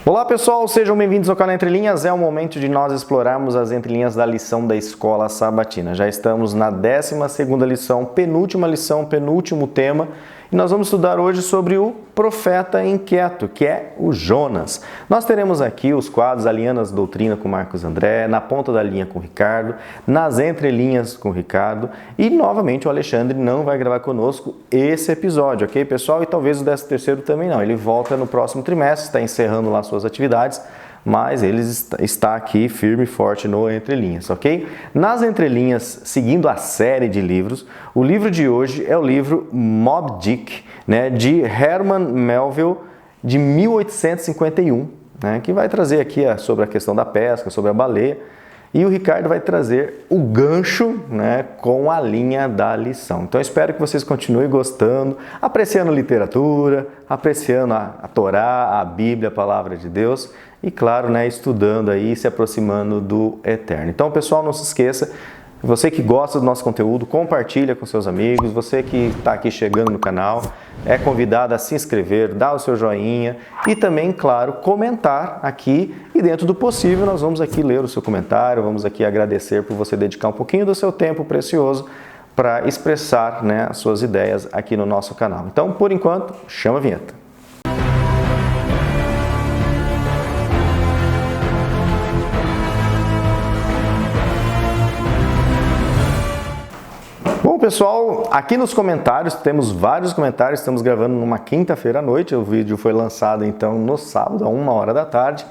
Olá pessoal, sejam bem-vindos ao canal Entre Linhas. É o momento de nós explorarmos as entrelinhas da lição da Escola Sabatina. Já estamos na 12ª lição, penúltima lição, penúltimo tema. E nós vamos estudar hoje sobre o profeta inquieto, que é o Jonas. Nós teremos aqui os quadros Alinhando as Doutrina com Marcos André, na ponta da linha com o Ricardo, nas entrelinhas com o Ricardo e novamente o Alexandre não vai gravar conosco esse episódio, ok pessoal? E talvez o 13º também não, ele volta no próximo trimestre, está encerrando lá suas atividades, mas ele está aqui firme e forte no Entre Linhas, ok? Nas entrelinhas, seguindo a série de livros, o livro de hoje é o livro Moby Dick, né, de Herman Melville, de 1851, né, que vai trazer aqui sobre a questão da pesca, sobre a baleia, e o Ricardo vai trazer o gancho, né, com a linha da lição. Então eu espero que vocês continuem gostando, apreciando literatura, apreciando a Torá, a Bíblia, a Palavra de Deus e, claro, né, estudando aí, se aproximando do Eterno. Então, pessoal, não se esqueça, você que gosta do nosso conteúdo, compartilha com seus amigos, você que está aqui chegando no canal, é convidado a se inscrever, dar o seu joinha e também, claro, comentar aqui e dentro do possível nós vamos aqui ler o seu comentário, vamos aqui agradecer por você dedicar um pouquinho do seu tempo precioso para expressar, né, as suas ideias aqui no nosso canal. Então, por enquanto, chama a vinheta. Bom, pessoal, aqui nos comentários, temos vários comentários, estamos gravando numa quinta-feira à noite, o vídeo foi lançado então no sábado, a 1h da tarde.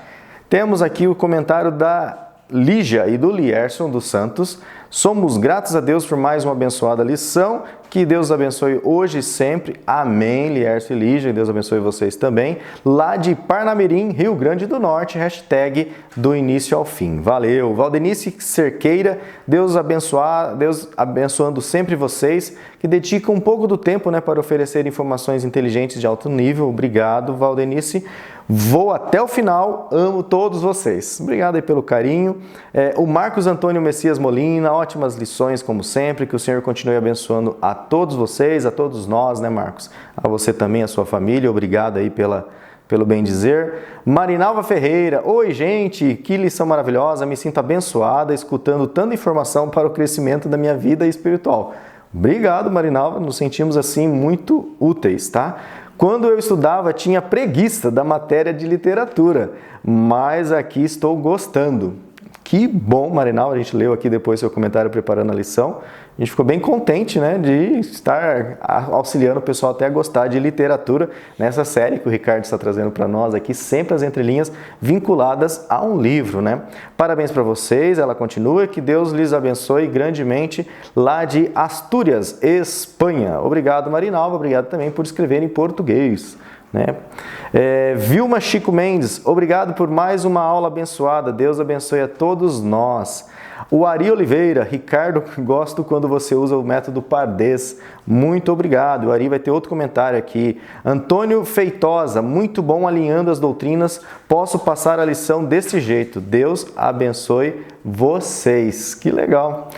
Temos aqui o comentário da Lígia e do Lierson dos Santos. Somos gratos a Deus por mais uma abençoada lição. Que Deus abençoe hoje e sempre. Amém, Lierson e Lígia. Deus abençoe vocês também. Lá de Parnamirim, Rio Grande do Norte, hashtag do início ao fim. Valeu. Valdenice Cerqueira, Deus abençoando sempre vocês, que dedicam um pouco do tempo, né, para oferecer informações inteligentes de alto nível. Obrigado, Valdenice. Vou até o final, amo todos vocês. Obrigado aí pelo carinho. O Marcos Antônio Messias Molina, ótimas lições como sempre, que o Senhor continue abençoando a todos vocês, a todos nós, né, Marcos? A você também, a sua família, obrigado aí pelo bem dizer. Marinalva Ferreira, oi gente, que lição maravilhosa, me sinto abençoada escutando tanta informação para o crescimento da minha vida espiritual. Obrigado, Marinalva, nos sentimos assim muito úteis, tá? Quando eu estudava, tinha preguiça da matéria de literatura, mas aqui estou gostando. Que bom, Marinal, a gente leu aqui depois seu comentário preparando a lição. A gente ficou bem contente, né, de estar auxiliando o pessoal até a gostar de literatura nessa série que o Ricardo está trazendo para nós aqui, sempre as entrelinhas vinculadas a um livro, né? Parabéns para vocês, ela continua, que Deus lhes abençoe grandemente lá de Astúrias, Espanha. Obrigado, Marinalva, obrigado também por escrever em português. Né? Vilma Chico Mendes, obrigado por mais uma aula abençoada, Deus abençoe a todos nós. O Ari Oliveira, Ricardo, gosto quando você usa o método Pardês, muito obrigado. O Ari vai ter outro comentário aqui. Antônio Feitosa, muito bom alinhando as doutrinas, posso passar a lição desse jeito, Deus abençoe vocês, que legal.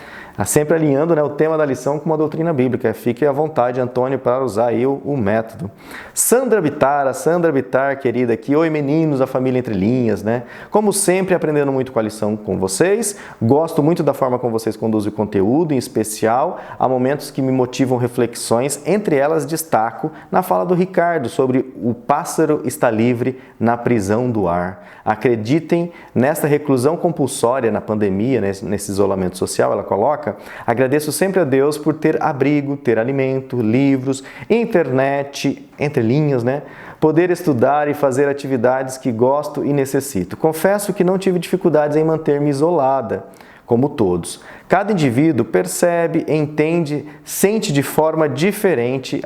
Sempre alinhando, né, o tema da lição com uma doutrina bíblica. Fique à vontade, Antônio, para usar aí o método. Sandra Bitar, querida aqui. Oi, meninos, a família Entre Linhas, né? Como sempre, aprendendo muito com a lição com vocês. Gosto muito da forma como vocês conduzem o conteúdo, em especial, há momentos que me motivam reflexões. Entre elas, destaco na fala do Ricardo sobre o pássaro está livre na prisão do ar. Acreditem nesta reclusão compulsória na pandemia, nesse isolamento social, ela coloca. Agradeço sempre a Deus por ter abrigo, ter alimento, livros, internet, entre linhas, né? Poder estudar e fazer atividades que gosto e necessito. Confesso que não tive dificuldades em manter-me isolada, como todos. Cada indivíduo percebe, entende, sente de forma diferente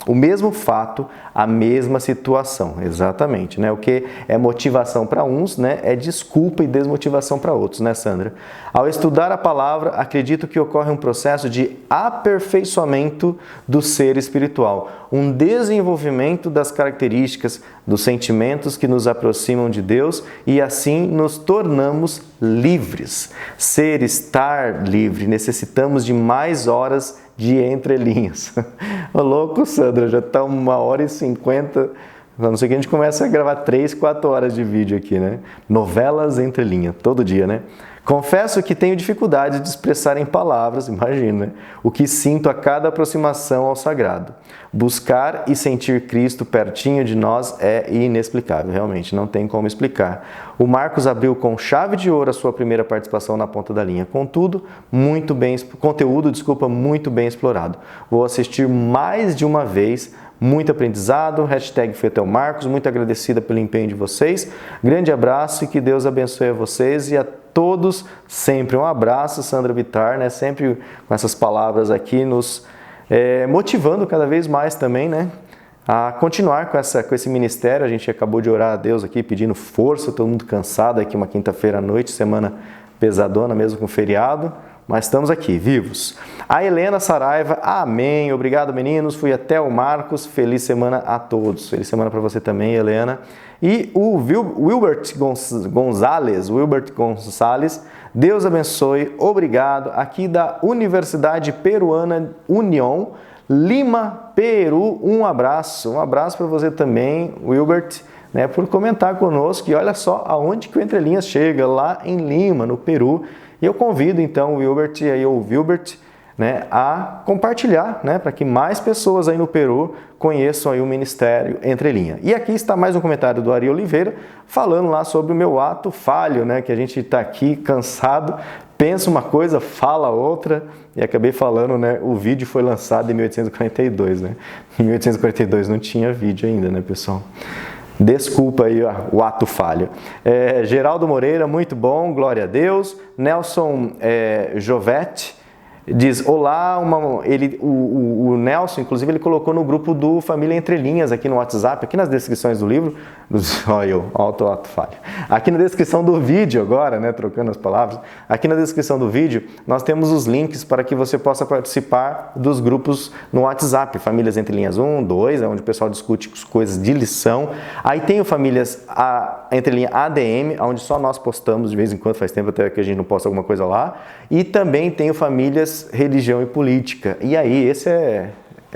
o mesmo fato, a mesma situação. Exatamente, né? O que é motivação para uns, né, é desculpa e desmotivação para outros, né, Sandra? Ao estudar a palavra, acredito que ocorre um processo de aperfeiçoamento do ser espiritual, um desenvolvimento das características, dos sentimentos que nos aproximam de Deus e assim nos tornamos livres. Ser, estar livre, necessitamos de mais horas de entrelinhas. Ô louco, Sandra, já está 1h50 A não ser que a gente comece a gravar 3, 4 horas de vídeo aqui, né? Novelas entre linhas, todo dia, né? Confesso que tenho dificuldade de expressar em palavras, imagina, né? O que sinto a cada aproximação ao sagrado. Buscar e sentir Cristo pertinho de nós é inexplicável, realmente, não tem como explicar. O Marcos abriu com chave de ouro a sua primeira participação na ponta da linha. Contudo, muito bem explorado. Vou assistir mais de uma vez. Muito aprendizado, hashtag foi até o Marcos, muito agradecida pelo empenho de vocês. Grande abraço e que Deus abençoe a vocês e a todos sempre. Um abraço, Sandra Bittar, né? Sempre com essas palavras aqui nos motivando cada vez mais também, né? A continuar com esse ministério. A gente acabou de orar a Deus aqui pedindo força, todo mundo cansado aqui, uma quinta-feira à noite, semana pesadona mesmo com feriado. Mas estamos aqui, vivos. A Helena Saraiva, amém. Obrigado, meninos. Fui até o Marcos. Feliz semana a todos. Feliz semana para você também, Helena. E o Wilbert Gonçalves, Deus abençoe. Obrigado. Aqui da Universidade Peruana União, Lima, Peru. Um abraço. Um abraço para você também, Wilbert, né, por comentar conosco. E olha só aonde que o Entre Linhas chega, lá em Lima, no Peru. E eu convido então o Wilbert né, a compartilhar, né, para que mais pessoas aí no Peru conheçam aí o Ministério Entre Linhas. E aqui está mais um comentário do Ari Oliveira, falando lá sobre o meu ato falho, né, que a gente está aqui cansado, pensa uma coisa, fala outra, e acabei falando, né, o vídeo foi lançado em 1842, né, em 1842 não tinha vídeo ainda, né, pessoal? Desculpa aí o ato falho. Geraldo Moreira, muito bom, glória a Deus. Nelson Jovete diz, olá, o Nelson, inclusive, ele colocou no grupo do Família Entre Linhas, aqui no WhatsApp, aqui nas descrições do livro, olha eu, ato falho. Aqui na descrição do vídeo agora, né, trocando as palavras, aqui na descrição do vídeo, nós temos os links para que você possa participar dos grupos no WhatsApp, Famílias Entre Linhas 1, 2, é onde o pessoal discute coisas de lição. Aí tem o Famílias Entre Linhas ADM, onde só nós postamos de vez em quando, faz tempo até que a gente não posta alguma coisa lá, e também tem o Famílias Religião e Política. E aí, esse é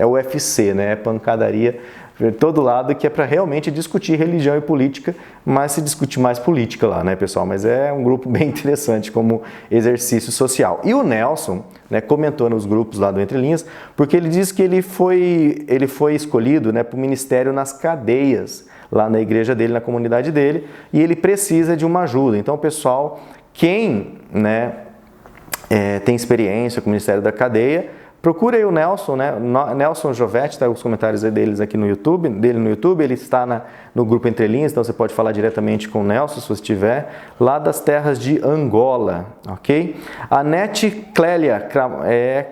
o UFC, né? É pancadaria de todo lado, que é para realmente discutir religião e política, mas se discute mais política lá, né, pessoal? Mas é um grupo bem interessante como exercício social. E o Nelson, né, comentou nos grupos lá do Entre Linhas, porque ele diz que ele foi escolhido, né, para o ministério nas cadeias, lá na igreja dele, na comunidade dele, e ele precisa de uma ajuda. Então, pessoal, quem, né, tem experiência com o Ministério da Cadeia, procura aí o Nelson, né? Nelson Jovete, tá os comentários dele no YouTube, ele está no grupo Entre Linhas, então você pode falar diretamente com o Nelson, se você estiver, lá das terras de Angola, ok? A Nete Clélia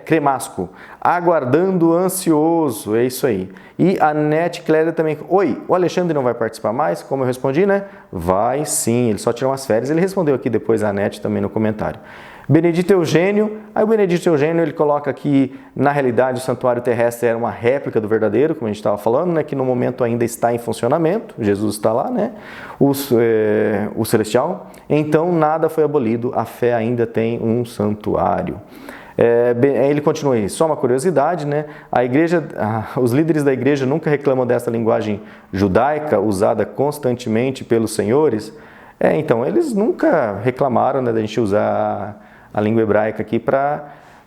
Cremasco, aguardando ansioso, é isso aí. E a Nete Clélia também, oi, o Alexandre não vai participar mais, como eu respondi, né? Vai sim, ele só tirou umas férias, ele respondeu aqui depois a Nete também no comentário. Benedito Eugênio, aí o Benedito Eugênio ele coloca que na realidade o santuário terrestre era uma réplica do verdadeiro, como a gente estava falando, né, que no momento ainda está em funcionamento, Jesus está lá, né, o celestial, então nada foi abolido, a fé ainda tem um santuário. Ele continua aí, só uma curiosidade, né? Os líderes da igreja nunca reclamam dessa linguagem judaica usada constantemente pelos senhores. Então, eles nunca reclamaram, né, da gente usar a língua hebraica aqui para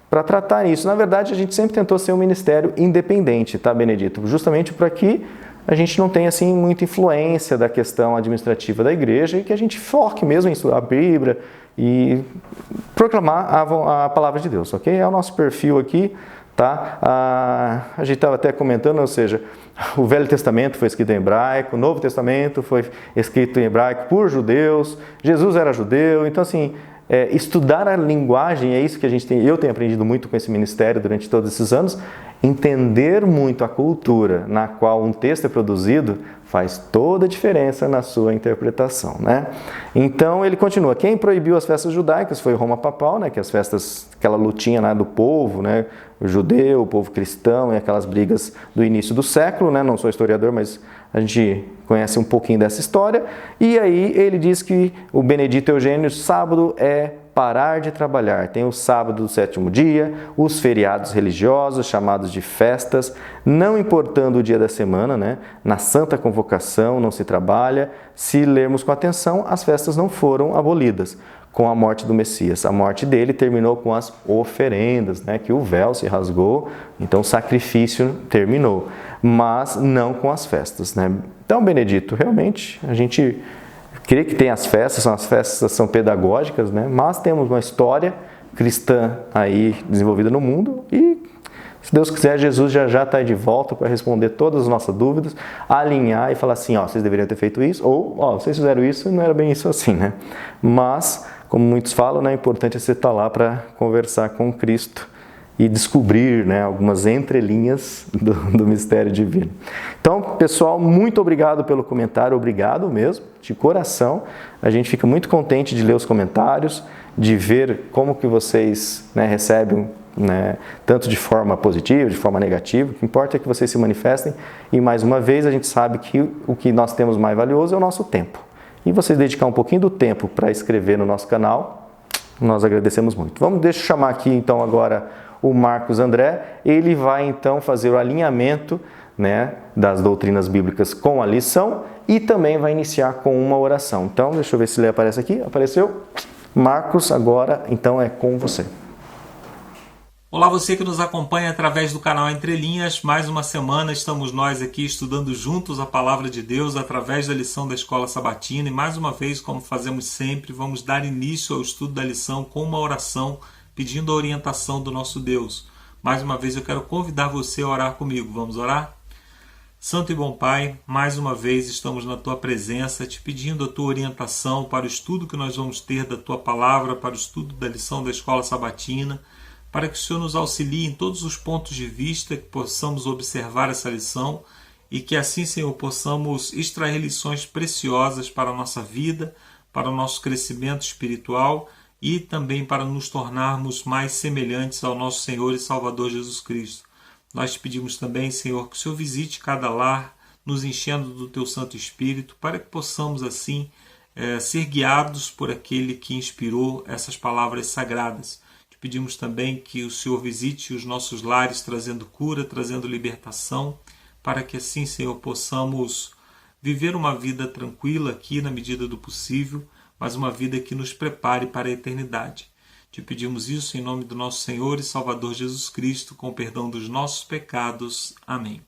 tratar isso. Na verdade, a gente sempre tentou ser um ministério independente, tá, Benedito? Justamente para que a gente não tenha assim muita influência da questão administrativa da igreja e que a gente foque mesmo em estudar a Bíblia e proclamar a palavra de Deus, ok? É o nosso perfil aqui, tá? A gente estava até comentando, ou seja, o Velho Testamento foi escrito em hebraico, o Novo Testamento foi escrito em hebraico por judeus, Jesus era judeu, então assim, estudar a linguagem é isso que eu tenho aprendido muito com esse ministério durante todos esses anos, entender muito a cultura na qual um texto é produzido faz toda a diferença na sua interpretação, né? Então ele continua, quem proibiu as festas judaicas foi Roma Papal, né? Que as festas, aquela lutinha, né, do povo, né? O judeu, o povo cristão e aquelas brigas do início do século, né? Não sou historiador, mas a gente conhece um pouquinho dessa história. E aí ele diz que o Benedito Eugênio, sábado é parar de trabalhar. Tem o sábado do sétimo dia, os feriados religiosos, chamados de festas, não importando o dia da semana, né? Na Santa Convocação não se trabalha. Se lermos com atenção, as festas não foram abolidas com a morte do Messias. A morte dele terminou com as oferendas, né? Que o véu se rasgou, então o sacrifício terminou, mas não com as festas, né? Então, Benedito, realmente a gente crê que tem as festas são pedagógicas, né? Mas temos uma história cristã aí desenvolvida no mundo e, se Deus quiser, Jesus já está aí de volta para responder todas as nossas dúvidas, alinhar e falar assim, ó, vocês deveriam ter feito isso, ou, ó, vocês fizeram isso e não era bem isso assim, né? Mas, como muitos falam, né, é importante você estar lá para conversar com Cristo e descobrir, né, algumas entrelinhas do mistério divino. Então, pessoal, muito obrigado pelo comentário, obrigado mesmo, de coração. A gente fica muito contente de ler os comentários, de ver como que vocês, né, recebem, né, tanto de forma positiva, de forma negativa. O que importa é que vocês se manifestem e, mais uma vez, a gente sabe que o que nós temos mais valioso é o nosso tempo. E vocês dedicar um pouquinho do tempo para escrever no nosso canal, nós agradecemos muito. Deixa eu chamar aqui, então, agora o Marcos André. Ele vai, então, fazer o alinhamento, né, das doutrinas bíblicas com a lição e também vai iniciar com uma oração. Então, deixa eu ver se ele aparece aqui. Apareceu? Marcos, agora, então, é com você. Olá, você que nos acompanha através do canal Entre Linhas. Mais uma semana estamos nós aqui estudando juntos a Palavra de Deus através da lição da Escola Sabatina. E mais uma vez, como fazemos sempre, vamos dar início ao estudo da lição com uma oração, pedindo a orientação do nosso Deus. Mais uma vez eu quero convidar você a orar comigo. Vamos orar? Santo e bom Pai, mais uma vez estamos na Tua presença, te pedindo a Tua orientação para o estudo que nós vamos ter da Tua Palavra, para o estudo da lição da Escola Sabatina, para que o Senhor nos auxilie em todos os pontos de vista, que possamos observar essa lição e que assim, Senhor, possamos extrair lições preciosas para a nossa vida, para o nosso crescimento espiritual e também para nos tornarmos mais semelhantes ao nosso Senhor e Salvador Jesus Cristo. Nós te pedimos também, Senhor, que o Senhor visite cada lar, nos enchendo do Teu Santo Espírito, para que possamos assim ser guiados por aquele que inspirou essas palavras sagradas. Te pedimos também que o Senhor visite os nossos lares, trazendo cura, trazendo libertação, para que assim, Senhor, possamos viver uma vida tranquila aqui na medida do possível, mas uma vida que nos prepare para a eternidade. Te pedimos isso em nome do nosso Senhor e Salvador Jesus Cristo, com o perdão dos nossos pecados. Amém.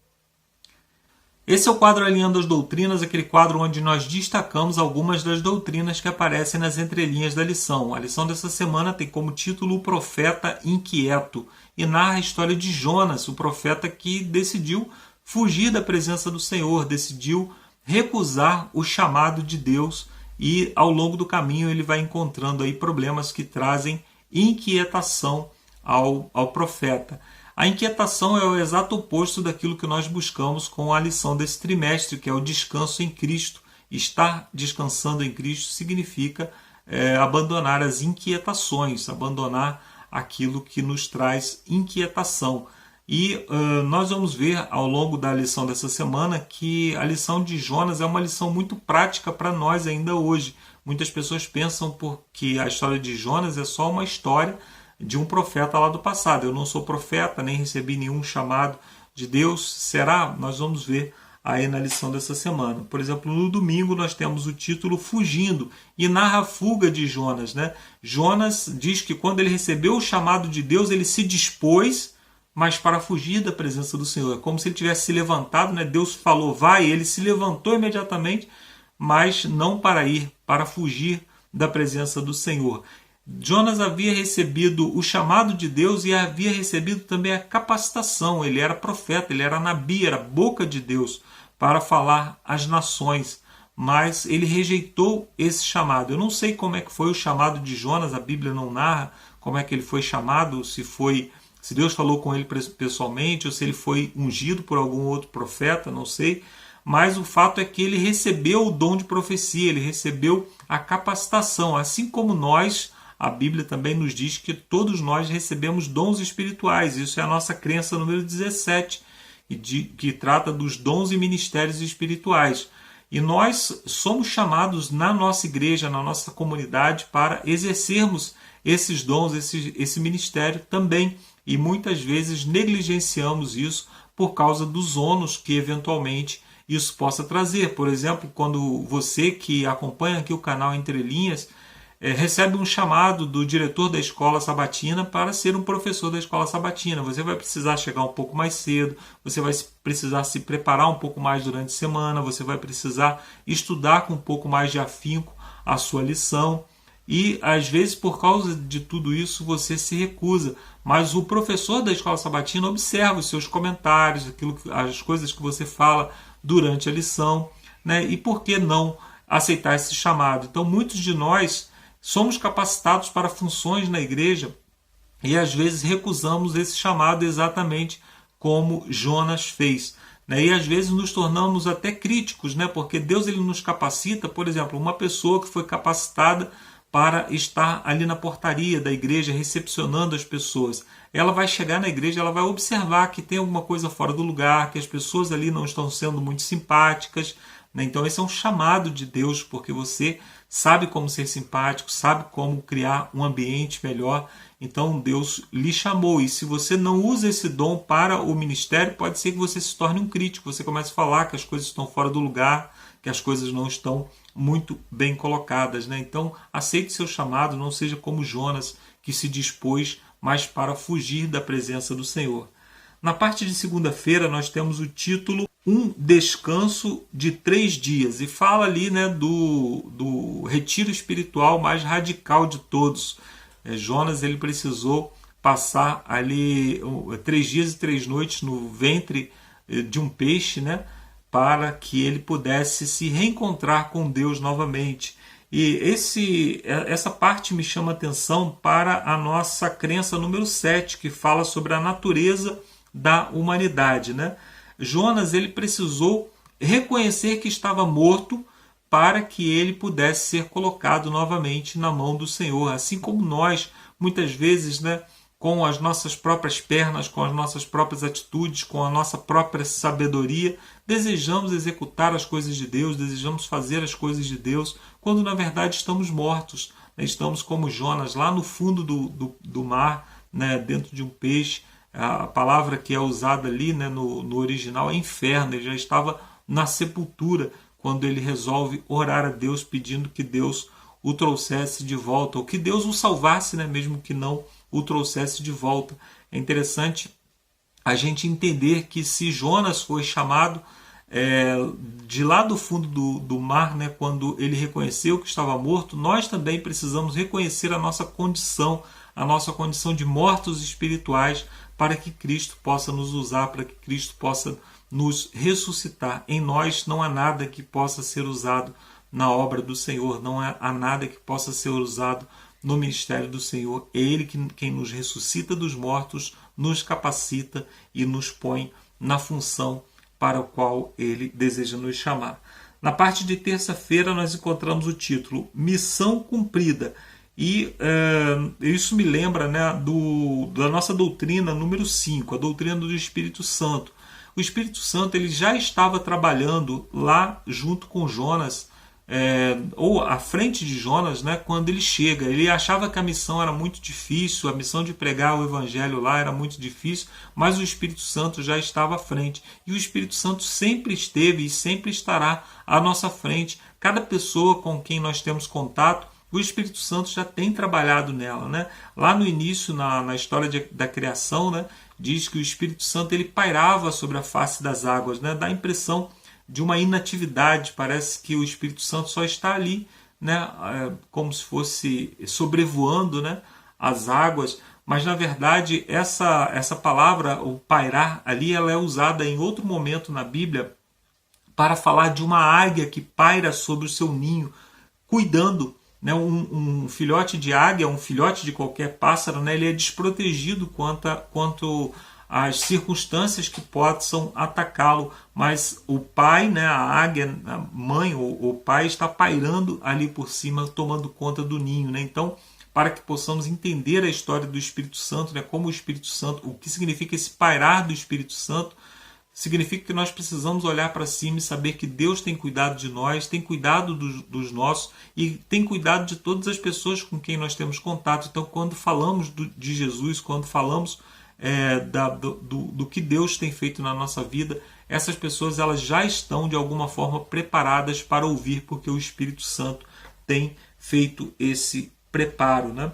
Esse é o quadro Alinhando as Doutrinas, aquele quadro onde nós destacamos algumas das doutrinas que aparecem nas entrelinhas da lição. A lição dessa semana tem como título O Profeta Inquieto e narra a história de Jonas, o profeta que decidiu fugir da presença do Senhor, decidiu recusar o chamado de Deus e ao longo do caminho ele vai encontrando aí problemas que trazem inquietação ao profeta. A inquietação é o exato oposto daquilo que nós buscamos com a lição desse trimestre, que é o descanso em Cristo. Estar descansando em Cristo significa abandonar as inquietações, abandonar aquilo que nos traz inquietação. E nós vamos ver ao longo da lição dessa semana que a lição de Jonas é uma lição muito prática para nós ainda hoje. Muitas pessoas pensam que a história de Jonas é só uma história de um profeta lá do passado. Eu não sou profeta, nem recebi nenhum chamado de Deus. Será? Nós vamos ver aí na lição dessa semana. Por exemplo, no domingo nós temos o título Fugindo e narra a fuga de Jonas, né? Jonas diz que quando ele recebeu o chamado de Deus, ele se dispôs, mas para fugir da presença do Senhor. É como se ele tivesse se levantado, né? Deus falou, vai, ele se levantou imediatamente, mas não para ir, para fugir da presença do Senhor. Jonas havia recebido o chamado de Deus e havia recebido também a capacitação. Ele era profeta, ele era nabi, era boca de Deus para falar às nações. Mas ele rejeitou esse chamado. Eu não sei como é que foi o chamado de Jonas, a Bíblia não narra como é que ele foi chamado, se Deus falou com ele pessoalmente ou se ele foi ungido por algum outro profeta, não sei. Mas o fato é que ele recebeu o dom de profecia, ele recebeu a capacitação, assim como nós. A Bíblia também nos diz que todos nós recebemos dons espirituais. Isso é a nossa crença número 17, que trata dos dons e ministérios espirituais. E nós somos chamados na nossa igreja, na nossa comunidade, para exercermos esses dons, esse ministério também. E muitas vezes negligenciamos isso por causa dos ônus que eventualmente isso possa trazer. Por exemplo, quando você que acompanha aqui o canal Entre Linhas recebe um chamado do diretor da escola sabatina para ser um professor da escola sabatina. Você vai precisar chegar um pouco mais cedo, você vai precisar se preparar um pouco mais durante a semana, você vai precisar estudar com um pouco mais de afinco a sua lição. E às vezes por causa de tudo isso você se recusa, mas o professor da escola sabatina observa os seus comentários, as coisas que você fala durante a lição, né? E por que não aceitar esse chamado? Então muitos de nós somos capacitados para funções na igreja e às vezes recusamos esse chamado exatamente como Jonas fez, né? E às vezes nos tornamos até críticos, né? Porque Deus ele nos capacita, por exemplo, uma pessoa que foi capacitada para estar ali na portaria da igreja recepcionando as pessoas. Ela vai chegar na igreja, ela vai observar que tem alguma coisa fora do lugar, que as pessoas ali não estão sendo muito simpáticas, né? Então esse é um chamado de Deus, porque você sabe como ser simpático, sabe como criar um ambiente melhor. Então Deus lhe chamou, e se você não usa esse dom para o ministério, pode ser que você se torne um crítico, você comece a falar que as coisas estão fora do lugar, que as coisas não estão muito bem colocadas, né? Então aceite seu chamado, não seja como Jonas, que se dispôs mais para fugir da presença do Senhor. Na parte de segunda-feira nós temos o título Um Descanso de 3 Dias, e fala ali, né, do retiro espiritual mais radical de todos. Jonas ele precisou passar ali 3 dias e 3 noites no ventre de um peixe, né, para que ele pudesse se reencontrar com Deus novamente. E essa parte me chama atenção para a nossa crença número 7, que fala sobre a natureza da humanidade, né? Jonas ele precisou reconhecer que estava morto para que ele pudesse ser colocado novamente na mão do Senhor. Assim como nós, muitas vezes, né, com as nossas próprias pernas, com as nossas próprias atitudes, com a nossa própria sabedoria, desejamos executar as coisas de Deus, desejamos fazer as coisas de Deus, quando na verdade estamos mortos, né? Estamos como Jonas, lá no fundo do mar, né, dentro de um peixe. A palavra que é usada ali, né, no original é inferno. Ele já estava na sepultura quando ele resolve orar a Deus pedindo que Deus o trouxesse de volta, ou que Deus o salvasse, né, mesmo que não o trouxesse de volta. É interessante a gente entender que se Jonas foi chamado de lá do fundo do mar, né, quando ele reconheceu que estava morto, nós também precisamos reconhecer a nossa condição de mortos espirituais, para que Cristo possa nos usar, para que Cristo possa nos ressuscitar. Em nós não há nada que possa ser usado na obra do Senhor, não há nada que possa ser usado no ministério do Senhor. É Ele quem nos ressuscita dos mortos, nos capacita e nos põe na função para a qual Ele deseja nos chamar. Na parte de terça-feira nós encontramos o título Missão Cumprida. E isso me lembra, né, da nossa doutrina número 5, a doutrina do Espírito Santo. O Espírito Santo ele já estava trabalhando lá junto com Jonas, ou à frente de Jonas, né, quando ele chega. Ele achava que a missão era muito difícil, a missão de pregar o Evangelho lá era muito difícil, mas o Espírito Santo já estava à frente. E o Espírito Santo sempre esteve e sempre estará à nossa frente. Cada pessoa com quem nós temos contato, o Espírito Santo já tem trabalhado nela, né? Lá no início, na história da criação, né, diz que o Espírito Santo ele pairava sobre a face das águas, né? Dá a impressão de uma inatividade, parece que o Espírito Santo só está ali, né, como se fosse sobrevoando, né, as águas, mas na verdade essa palavra, o pairar ali, ela é usada em outro momento na Bíblia para falar de uma águia que paira sobre o seu ninho, cuidando, né, um filhote de águia, um filhote de qualquer pássaro, né, ele é desprotegido quanto às circunstâncias que possam atacá-lo, mas o pai, né, a águia, a mãe ou o pai está pairando ali por cima, tomando conta do ninho, né? Então, para que possamos entender a história do Espírito Santo, né, como o Espírito Santo, o que significa esse pairar do Espírito Santo, significa que nós precisamos olhar para cima e saber que Deus tem cuidado de nós, tem cuidado dos nossos e tem cuidado de todas as pessoas com quem nós temos contato. Então, quando falamos de Jesus, quando falamos do que Deus tem feito na nossa vida, essas pessoas elas já estão de alguma forma preparadas para ouvir, porque o Espírito Santo tem feito esse preparo, né?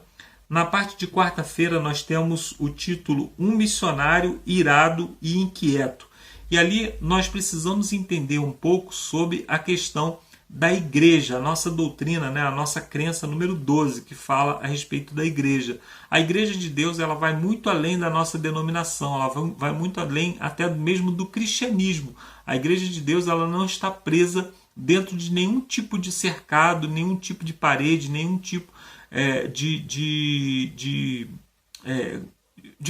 Na parte de quarta-feira nós temos o título Um Missionário Irado e Inquieto. E ali nós precisamos entender um pouco sobre a questão da igreja, a nossa doutrina, né? A nossa crença número 12, que fala a respeito da igreja. A igreja de Deus ela vai muito além da nossa denominação, ela vai muito além até mesmo do cristianismo. A igreja de Deus ela não está presa dentro de nenhum tipo de cercado, nenhum tipo de parede, nenhum tipo de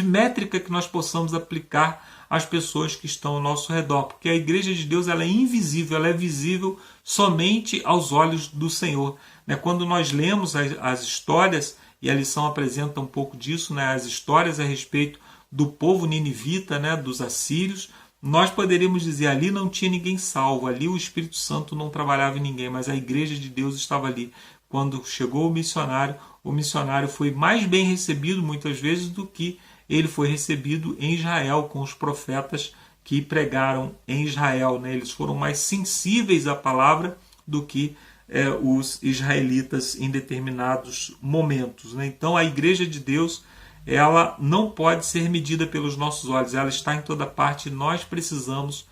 métrica que nós possamos aplicar às pessoas que estão ao nosso redor, porque a igreja de Deus ela é invisível, ela é visível somente aos olhos do Senhor. Quando nós lemos as histórias, e a lição apresenta um pouco disso, as histórias a respeito do povo ninivita, dos assírios, nós poderíamos dizer, ali não tinha ninguém salvo, ali o Espírito Santo não trabalhava em ninguém, mas a igreja de Deus estava ali. Quando chegou o missionário foi mais bem recebido muitas vezes do que ele foi recebido em Israel, com os profetas que pregaram em Israel. Eles foram mais sensíveis à palavra do que os israelitas em determinados momentos. Então a igreja de Deus ela não pode ser medida pelos nossos olhos, ela está em toda parte e nós precisamos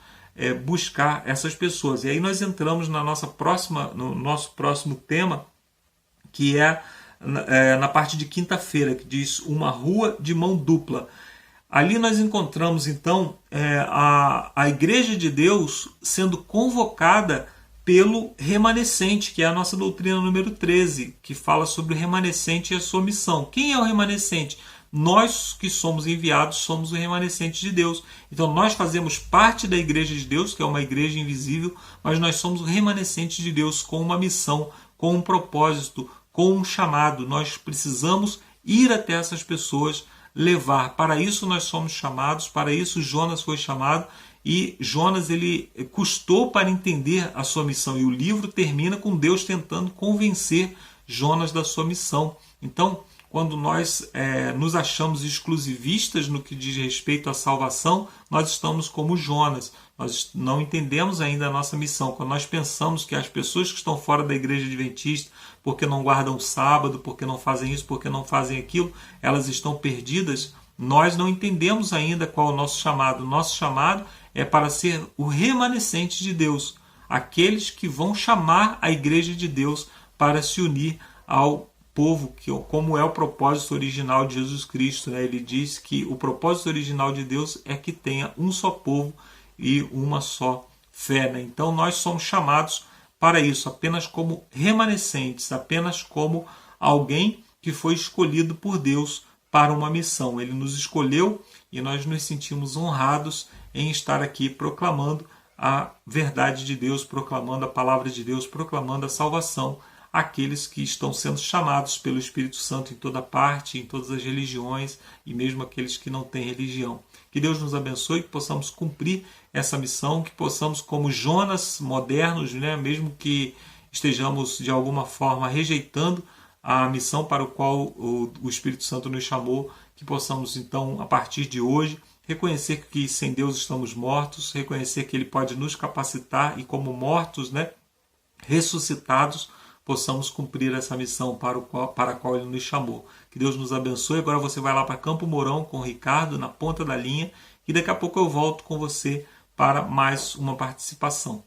buscar essas pessoas. E aí nós entramos no nosso próximo tema, que é na parte de quinta-feira, que diz uma rua de mão dupla. Ali nós encontramos então a igreja de Deus sendo convocada pelo remanescente, que é a nossa doutrina número 13, que fala sobre o remanescente e a sua missão. Quem é o remanescente? Nós que somos enviados somos o remanescente de Deus. Então nós fazemos parte da igreja de Deus, que é uma igreja invisível, mas nós somos o remanescente de Deus com uma missão, com um propósito, com um chamado. Nós precisamos ir até essas pessoas, levar. Para isso nós somos chamados, para isso Jonas foi chamado, e Jonas ele custou para entender a sua missão, e o livro termina com Deus tentando convencer Jonas da sua missão. Então, quando nós nos achamos exclusivistas no que diz respeito à salvação, nós estamos como Jonas. Nós não entendemos ainda a nossa missão. Quando nós pensamos que as pessoas que estão fora da igreja adventista, porque não guardam o sábado, porque não fazem isso, porque não fazem aquilo, elas estão perdidas, nós não entendemos ainda qual é o nosso chamado. O nosso chamado é para ser o remanescente de Deus, aqueles que vão chamar a igreja de Deus para se unir ao povo, como é o propósito original de Jesus Cristo. Ele diz que o propósito original de Deus é que tenha um só povo e uma só fé. Então nós somos chamados para isso, apenas como remanescentes, apenas como alguém que foi escolhido por Deus para uma missão. Ele nos escolheu e nós nos sentimos honrados em estar aqui proclamando a verdade de Deus, proclamando a palavra de Deus, proclamando a salvação àqueles que estão sendo chamados pelo Espírito Santo em toda parte, em todas as religiões e mesmo aqueles que não têm religião. Que Deus nos abençoe, que possamos cumprir essa missão, que possamos, como Jonas modernos, mesmo que estejamos de alguma forma rejeitando a missão para a qual o Espírito Santo nos chamou, que possamos então, a partir de hoje, reconhecer que sem Deus estamos mortos, reconhecer que Ele pode nos capacitar e como mortos, ressuscitados, possamos cumprir essa missão para a qual Ele nos chamou. Que Deus nos abençoe. Agora você vai lá para Campo Mourão com o Ricardo na ponta da linha e daqui a pouco eu volto com você para mais uma participação.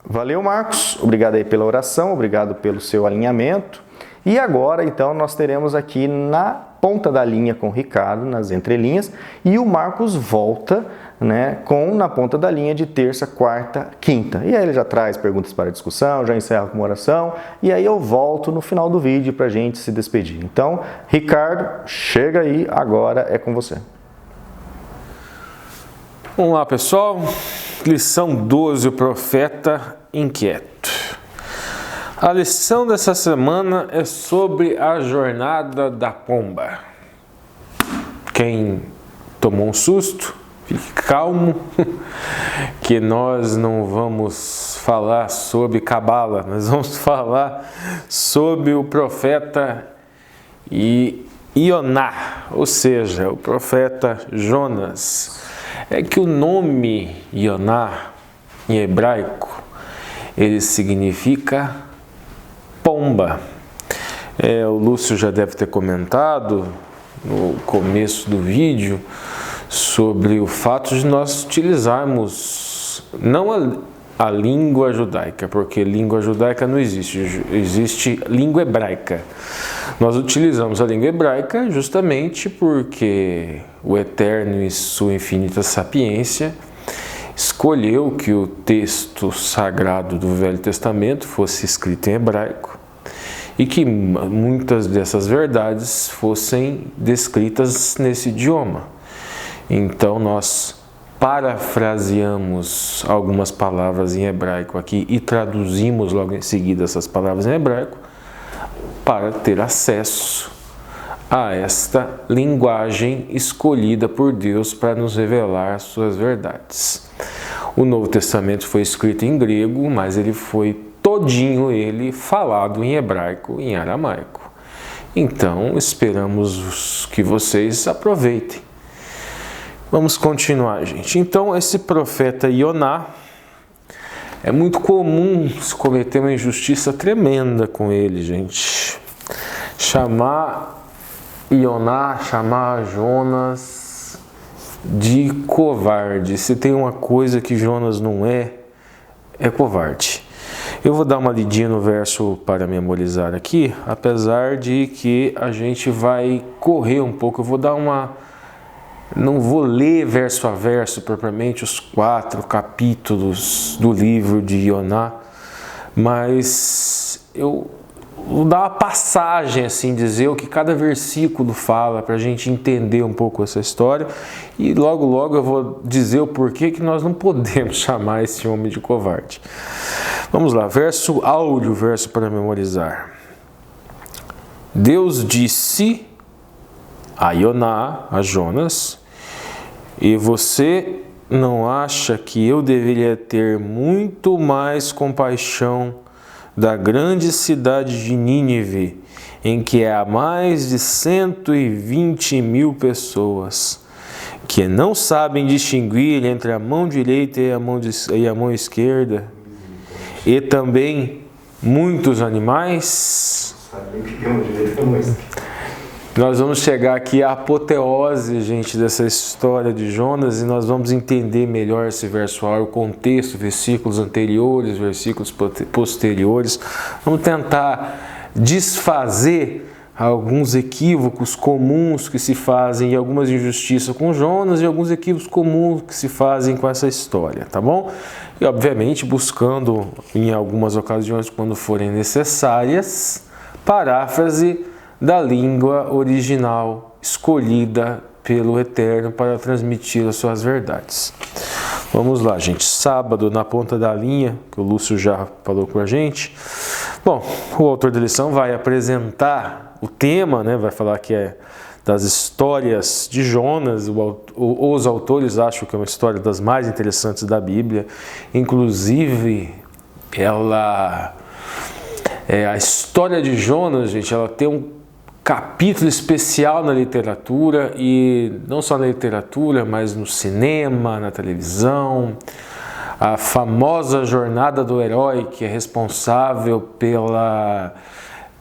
Valeu, Marcos. Obrigado aí pela oração, obrigado pelo seu alinhamento. E agora, então, nós teremos aqui na ponta da linha com o Ricardo, nas entrelinhas, e o Marcos volta, com na ponta da linha de terça, quarta, quinta. E aí ele já traz perguntas para discussão, já encerra com uma oração, e aí eu volto no final do vídeo para a gente se despedir. Então, Ricardo, chega aí, agora é com você. Vamos lá, pessoal. Lição 12, o profeta inquieto. A lição dessa semana é sobre a jornada da pomba. Quem tomou um susto, fique calmo, que nós não vamos falar sobre Cabala, nós vamos falar sobre o profeta Ioná, ou seja, o profeta Jonas. É que o nome Ioná, em hebraico, ele significa pomba. O Lúcio já deve ter comentado no começo do vídeo sobre o fato de nós utilizarmos não a língua judaica, porque língua judaica não existe, existe língua hebraica. Nós utilizamos a língua hebraica justamente porque o Eterno, em sua infinita sapiência, escolheu que o texto sagrado do Velho Testamento fosse escrito em hebraico e que muitas dessas verdades fossem descritas nesse idioma. Então nós parafraseamos algumas palavras em hebraico aqui e traduzimos logo em seguida essas palavras em hebraico para ter acesso a esta linguagem escolhida por Deus para nos revelar suas verdades. O Novo Testamento foi escrito em grego, mas ele foi todinho falado em hebraico e em aramaico. Então, esperamos que vocês aproveitem. Vamos continuar, gente. Então, esse profeta Ioná, é muito comum se cometer uma injustiça tremenda com ele, gente. Chamar Ioná, chamar Jonas de covarde. Se tem uma coisa que Jonas não é covarde. Eu vou dar uma lidinha no verso para memorizar aqui, apesar de que a gente vai correr um pouco. Eu vou dar não vou ler verso a verso propriamente os 4 capítulos do livro de Ioná, mas eu vou dar uma passagem, assim dizer, o que cada versículo fala, para a gente entender um pouco essa história, e logo eu vou dizer o porquê que nós não podemos chamar esse homem de covarde. Vamos lá, verso áureo, verso para memorizar. Deus disse a Ioná, a Jonas: e você não acha que eu deveria ter muito mais compaixão da grande cidade de Nínive, em que há mais de 120.000 pessoas, que não sabem distinguir entre a mão direita e a mão esquerda, e também muitos animais? Nós vamos chegar aqui à apoteose, gente, dessa história de Jonas, e nós vamos entender melhor esse verso áureo, o contexto, versículos anteriores, versículos posteriores. Vamos tentar desfazer alguns equívocos comuns que se fazem e algumas injustiças com Jonas e alguns equívocos comuns que se fazem com essa história, tá bom? E, obviamente, buscando, em algumas ocasiões, quando forem necessárias, paráfrase da língua original escolhida pelo Eterno para transmitir as suas verdades. Vamos lá, gente. Sábado, na ponta da linha, que o Lúcio já falou com a gente. Bom, o autor da lição vai apresentar o tema, né? Vai falar que é das histórias de Jonas. Os autores acham que é uma história das mais interessantes da Bíblia. Inclusive, a história de Jonas, gente, ela tem um capítulo especial na literatura, e não só na literatura, mas no cinema, na televisão. A famosa jornada do herói, que é responsável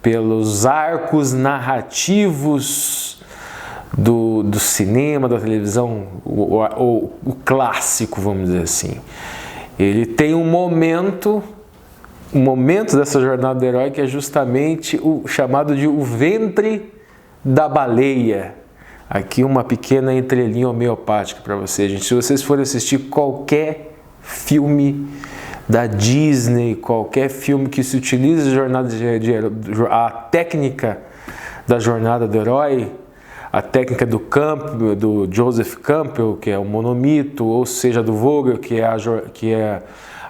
pelos arcos narrativos do cinema, da televisão, o clássico, vamos dizer assim. Ele tem um momento dessa jornada do herói que é justamente o chamado de o ventre da baleia. Aqui uma pequena entrelinha homeopática para vocês, gente. Se vocês forem assistir qualquer filme da Disney, qualquer filme que se utilize a técnica da jornada do herói, a técnica do Joseph Campbell, que é o monomito, ou seja, do Vogel, que é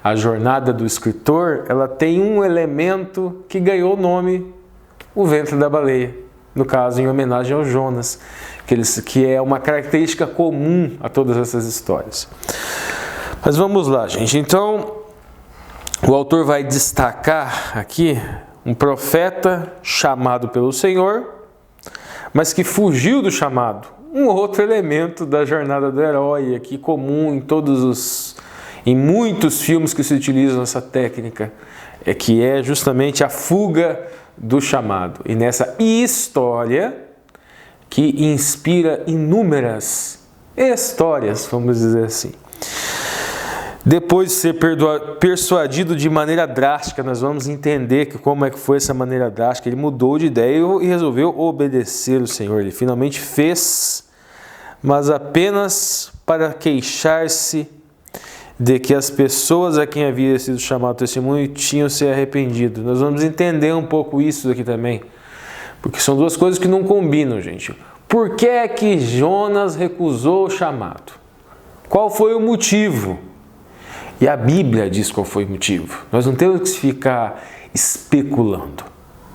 a jornada do escritor, ela tem um elemento que ganhou o nome, o ventre da baleia. no caso em homenagem ao Jonas, que é uma característica comum a todas essas histórias. Mas vamos lá, gente. Então, o autor vai destacar aqui um profeta chamado pelo Senhor, mas que fugiu do chamado. Um outro elemento da jornada do herói aqui comum em muitos filmes que se utilizam essa técnica, que é justamente a fuga do chamado. E nessa história que inspira inúmeras histórias, vamos dizer assim. Depois de ser persuadido de maneira drástica, nós vamos entender como é que foi essa maneira drástica. Ele mudou de ideia e resolveu obedecer o Senhor. Ele finalmente fez, mas apenas para queixar-se de que as pessoas a quem havia sido chamado ao testemunho tinham se arrependido. Nós vamos entender um pouco isso aqui também, porque são duas coisas que não combinam, gente. Por que é que Jonas recusou o chamado? Qual foi o motivo? E a Bíblia diz qual foi o motivo. Nós não temos que ficar especulando.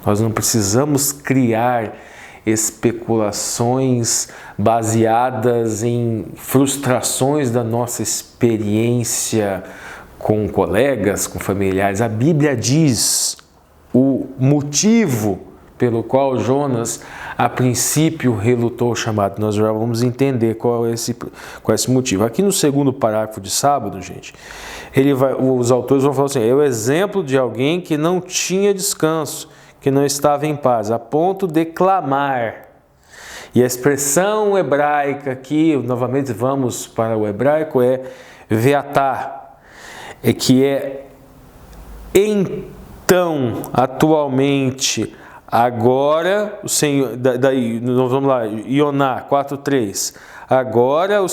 Nós não precisamos criar especulações baseadas em frustrações da nossa experiência com colegas, com familiares. A Bíblia diz o motivo pelo qual Jonas, a princípio, relutou o chamado. Nós já vamos entender qual é esse motivo. Aqui no segundo parágrafo de sábado, gente, os autores vão falar assim: é o exemplo de alguém que não tinha descanso, que não estava em paz, a ponto de clamar. E a expressão hebraica aqui, novamente vamos para o hebraico, é veatá, que é então, atualmente, agora o Senhor, daí nós vamos lá, Ioná 4:3. Agora,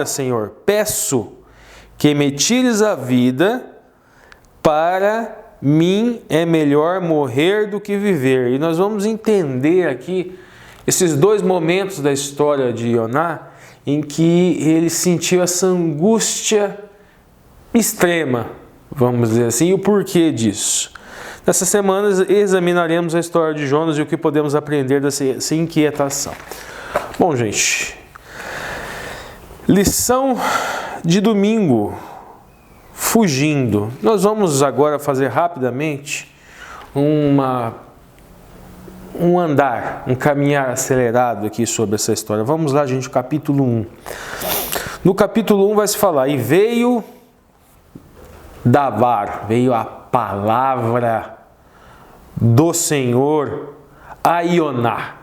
Senhor, peço que me tires a vida, para mim é melhor morrer do que viver. E nós vamos entender aqui esses dois momentos da história de Ioná em que ele sentiu essa angústia extrema, vamos dizer assim, e o porquê disso. Nessa semana examinaremos a história de Jonas e o que podemos aprender dessa inquietação. Bom, gente, lição de domingo, fugindo. Nós vamos agora fazer rapidamente um caminhar acelerado aqui sobre essa história. Vamos lá, gente, capítulo 1. No capítulo 1 vai se falar: e veio a palavra do Senhor a Ioná.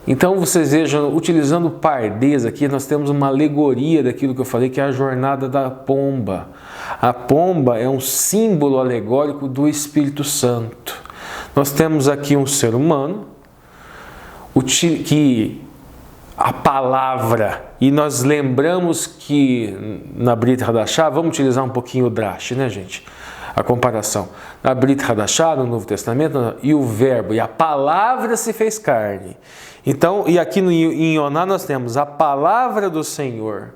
Então vocês vejam, utilizando pardês aqui, nós temos uma alegoria daquilo que eu falei, que é a jornada da pomba. A pomba é um símbolo alegórico do Espírito Santo. Nós temos aqui um ser humano, que a palavra, e nós lembramos que na Brit Hadashah, vamos utilizar um pouquinho o drash, né, gente? A comparação. Na Brit Hadashah, no Novo Testamento, e o verbo, e a palavra se fez carne. Então, e aqui em Ioná nós temos a palavra do Senhor.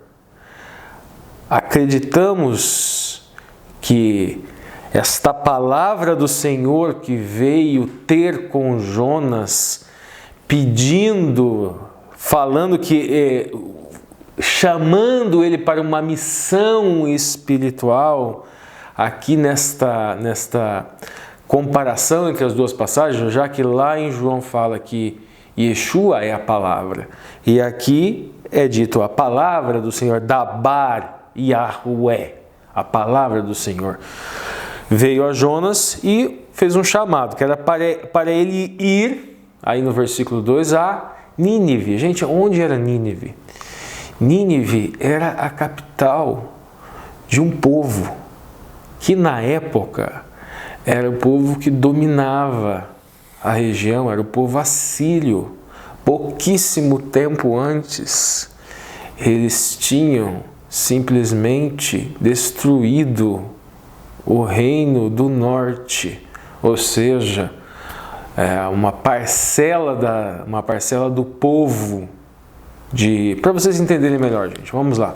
Acreditamos que esta palavra do Senhor que veio ter com Jonas, falando que, chamando ele para uma missão espiritual, aqui nesta comparação entre as duas passagens, já que lá em João fala que Yeshua é a palavra, e aqui é dito a palavra do Senhor, Dabar Yahué, a palavra do Senhor, veio a Jonas e fez um chamado, que era para ele ir, aí no versículo 2, a Nínive. Gente, onde era Nínive? Nínive era a capital de um povo que na época era o povo que dominava a região, era o povo assírio. Pouquíssimo tempo antes, eles tinham simplesmente destruído o reino do norte, ou seja, uma parcela do povo, para vocês entenderem melhor, gente, vamos lá.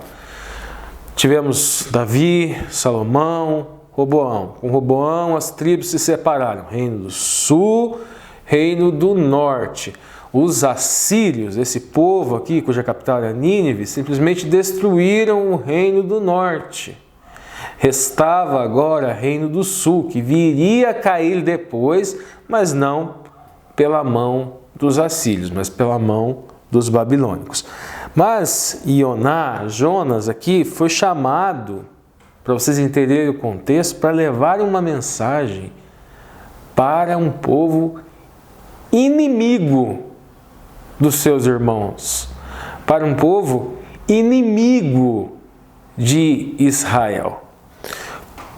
Tivemos Davi, Salomão, Roboão. Com Roboão as tribos se separaram, reino do sul, reino do norte. Os assírios, esse povo aqui, cuja capital era Nínive, simplesmente destruíram o reino do norte. Restava agora o reino do sul, que viria a cair depois, mas não pela mão dos assírios, mas pela mão dos babilônicos. Mas Jonas aqui foi chamado, para vocês entenderem o contexto, para levar uma mensagem para um povo inimigo dos seus irmãos, para um povo inimigo de Israel.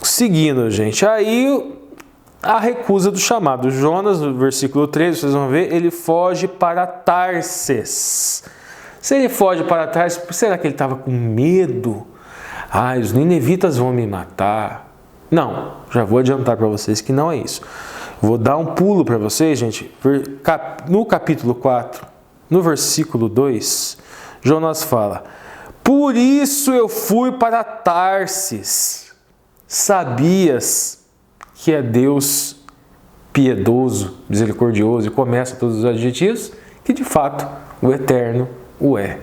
Seguindo, gente, aí a recusa do chamado. Jonas, no versículo 13, vocês vão ver, ele foge para Tarses. Se ele foge para Tarses, será que ele estava com medo? Os ninivitas vão me matar. Não, já vou adiantar para vocês que não é isso. Vou dar um pulo para vocês, gente. No capítulo 4, no versículo 2, Jonas fala: por isso eu fui para Tarsis. Sabias que é Deus piedoso, misericordioso, e começa todos os adjetivos, que de fato o Eterno o é.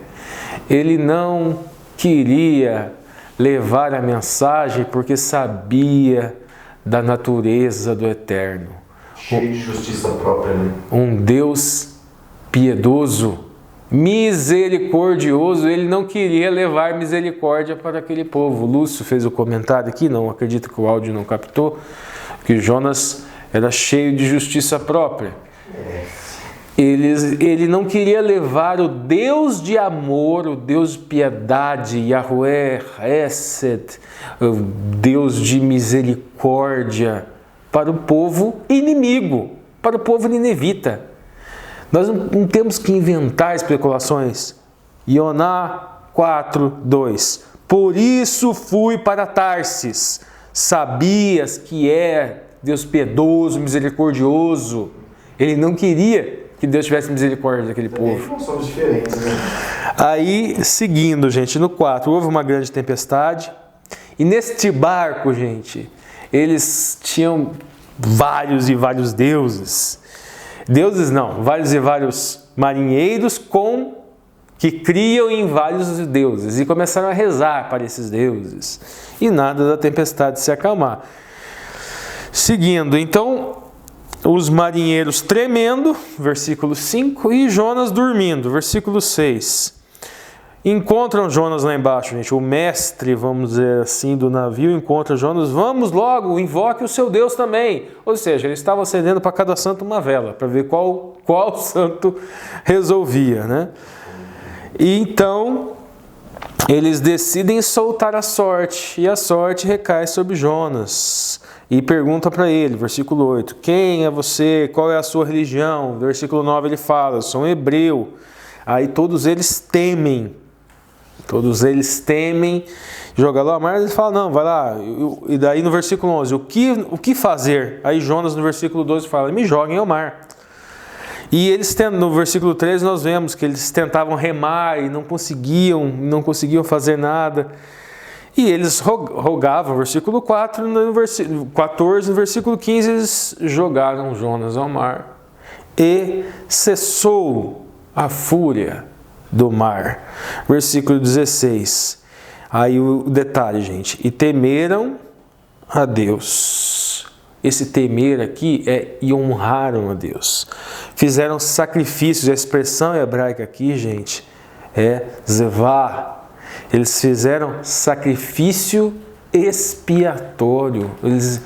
Ele não queria levar a mensagem porque sabia da natureza do Eterno. Cheio de justiça própria, né? Um Deus piedoso, misericordioso. Ele não queria levar misericórdia para aquele povo. Lúcio fez o comentário aqui, não acredito que o áudio não captou, que Jonas era cheio de justiça própria. Ele não queria levar o Deus de amor, o Deus de piedade, Yahweh, Hesed, o Deus de misericórdia, para o povo inimigo, para o povo ninevita. Nós não temos que inventar especulações. Ioná 4:2. Por isso fui para Tarsis. Sabias que é Deus piedoso, misericordioso. Ele não queria que Deus tivesse misericórdia daquele povo. Não somos diferentes, né? Aí, seguindo, gente, no 4, houve uma grande tempestade. E neste barco, gente, eles tinham vários e vários deuses. Deuses não, vários e vários marinheiros que criam em vários deuses. E começaram a rezar para esses deuses. E nada da tempestade se acalmar. Seguindo, então, os marinheiros tremendo, versículo 5, e Jonas dormindo, versículo 6. Encontram Jonas lá embaixo, gente. O mestre, vamos dizer assim, do navio encontra Jonas. Vamos logo, invoque o seu Deus também. Ou seja, eles estavam acendendo para cada santo uma vela, para ver qual santo resolvia, né? E então, eles decidem soltar a sorte. E a sorte recai sobre Jonas. E pergunta para ele, versículo 8, quem é você? Qual é a sua religião? Versículo 9 ele fala, eu sou um hebreu. Aí todos eles temem. Joga lá, mas ele fala, não, vai lá. E daí no versículo 11, o que fazer? Aí Jonas no versículo 12 fala, me joguem ao mar. E eles, no versículo 13, nós vemos que eles tentavam remar e não conseguiam fazer nada. E eles rogavam, versículo 4, no versículo 14, no versículo 15, eles jogaram Jonas ao mar. E cessou a fúria do mar. Versículo 16. Aí o detalhe, gente. E temeram a Deus. Esse temer aqui e honraram a Deus. Fizeram sacrifícios. A expressão hebraica aqui, gente, é zevah. Eles fizeram sacrifício expiatório. Eles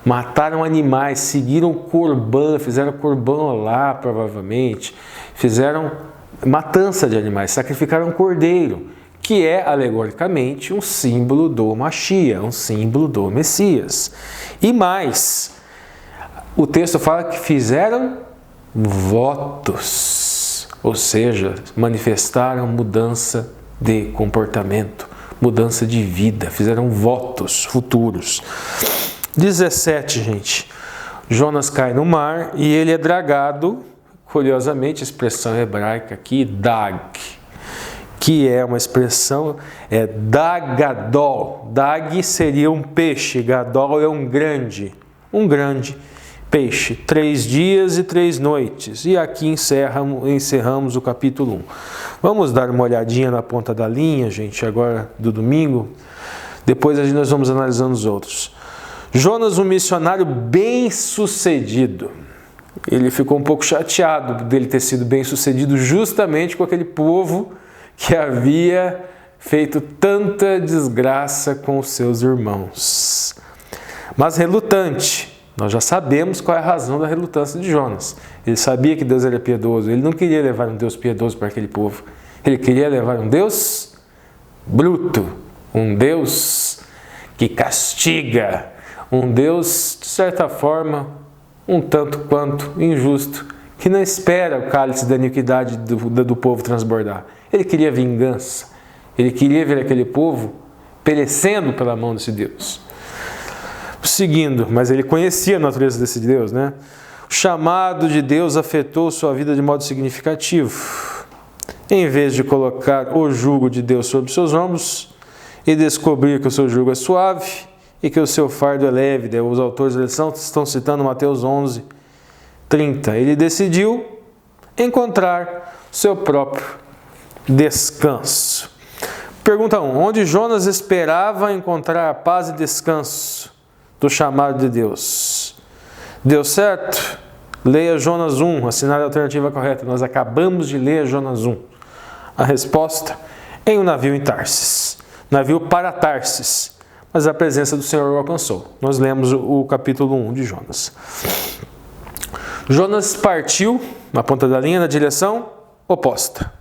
mataram animais, seguiram corbã, fizeram corbã lá, provavelmente. Fizeram matança de animais, sacrificaram um cordeiro, que é, alegoricamente, um símbolo do Mashiach, um símbolo do Messias. E mais, o texto fala que fizeram votos, ou seja, manifestaram mudança de comportamento, mudança de vida, fizeram votos futuros. 17, gente. Jonas cai no mar e ele é dragado, curiosamente, a expressão hebraica aqui, dag, que é uma expressão, dagadol. Dag seria um peixe, gadol é um grande peixe, 3 dias e 3 noites. E aqui encerramos o capítulo 1. Vamos dar uma olhadinha na ponta da linha, gente, agora do domingo. Depois nós vamos analisando os outros. Jonas, um missionário bem-sucedido. Ele ficou um pouco chateado dele ter sido bem-sucedido justamente com aquele povo que havia feito tanta desgraça com os seus irmãos. Mas relutante. Nós já sabemos qual é a razão da relutância de Jonas. Ele sabia que Deus era piedoso. Ele não queria levar um Deus piedoso para aquele povo. Ele queria levar um Deus bruto. Um Deus que castiga. Um Deus, de certa forma, um tanto quanto injusto. Que não espera o cálice da iniquidade do povo transbordar. Ele queria vingança. Ele queria ver aquele povo perecendo pela mão desse Deus. Seguindo, mas ele conhecia a natureza desse Deus, né? O chamado de Deus afetou sua vida de modo significativo. Em vez de colocar o jugo de Deus sobre seus ombros e descobrir que o seu jugo é suave e que o seu fardo é leve, os autores da lição estão citando Mateus 11:30. Ele decidiu encontrar seu próprio descanso. Pergunta 1. Onde Jonas esperava encontrar paz e descanso do chamado de Deus? Deu certo? Leia Jonas 1, assinar a alternativa correta. Nós acabamos de ler Jonas 1. A resposta: em um navio em Tarsis. Navio para Tarsis. Mas a presença do Senhor o alcançou. Nós lemos o capítulo 1 de Jonas. Jonas partiu, na ponta da linha, na direção oposta.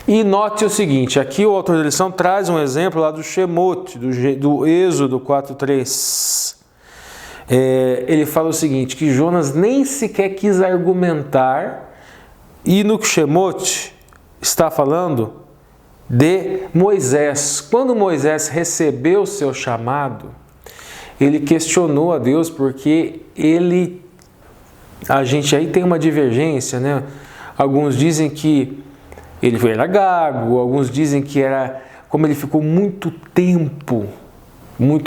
E note o seguinte, aqui o autor da lição traz um exemplo lá do Shemot, do Êxodo 4:3. Ele fala o seguinte, que Jonas nem sequer quis argumentar, e no Shemot está falando de Moisés. Quando Moisés recebeu o seu chamado, ele questionou a Deus porque a gente aí tem uma divergência, né? Alguns dizem que ele era gago, alguns dizem que era como ele ficou muito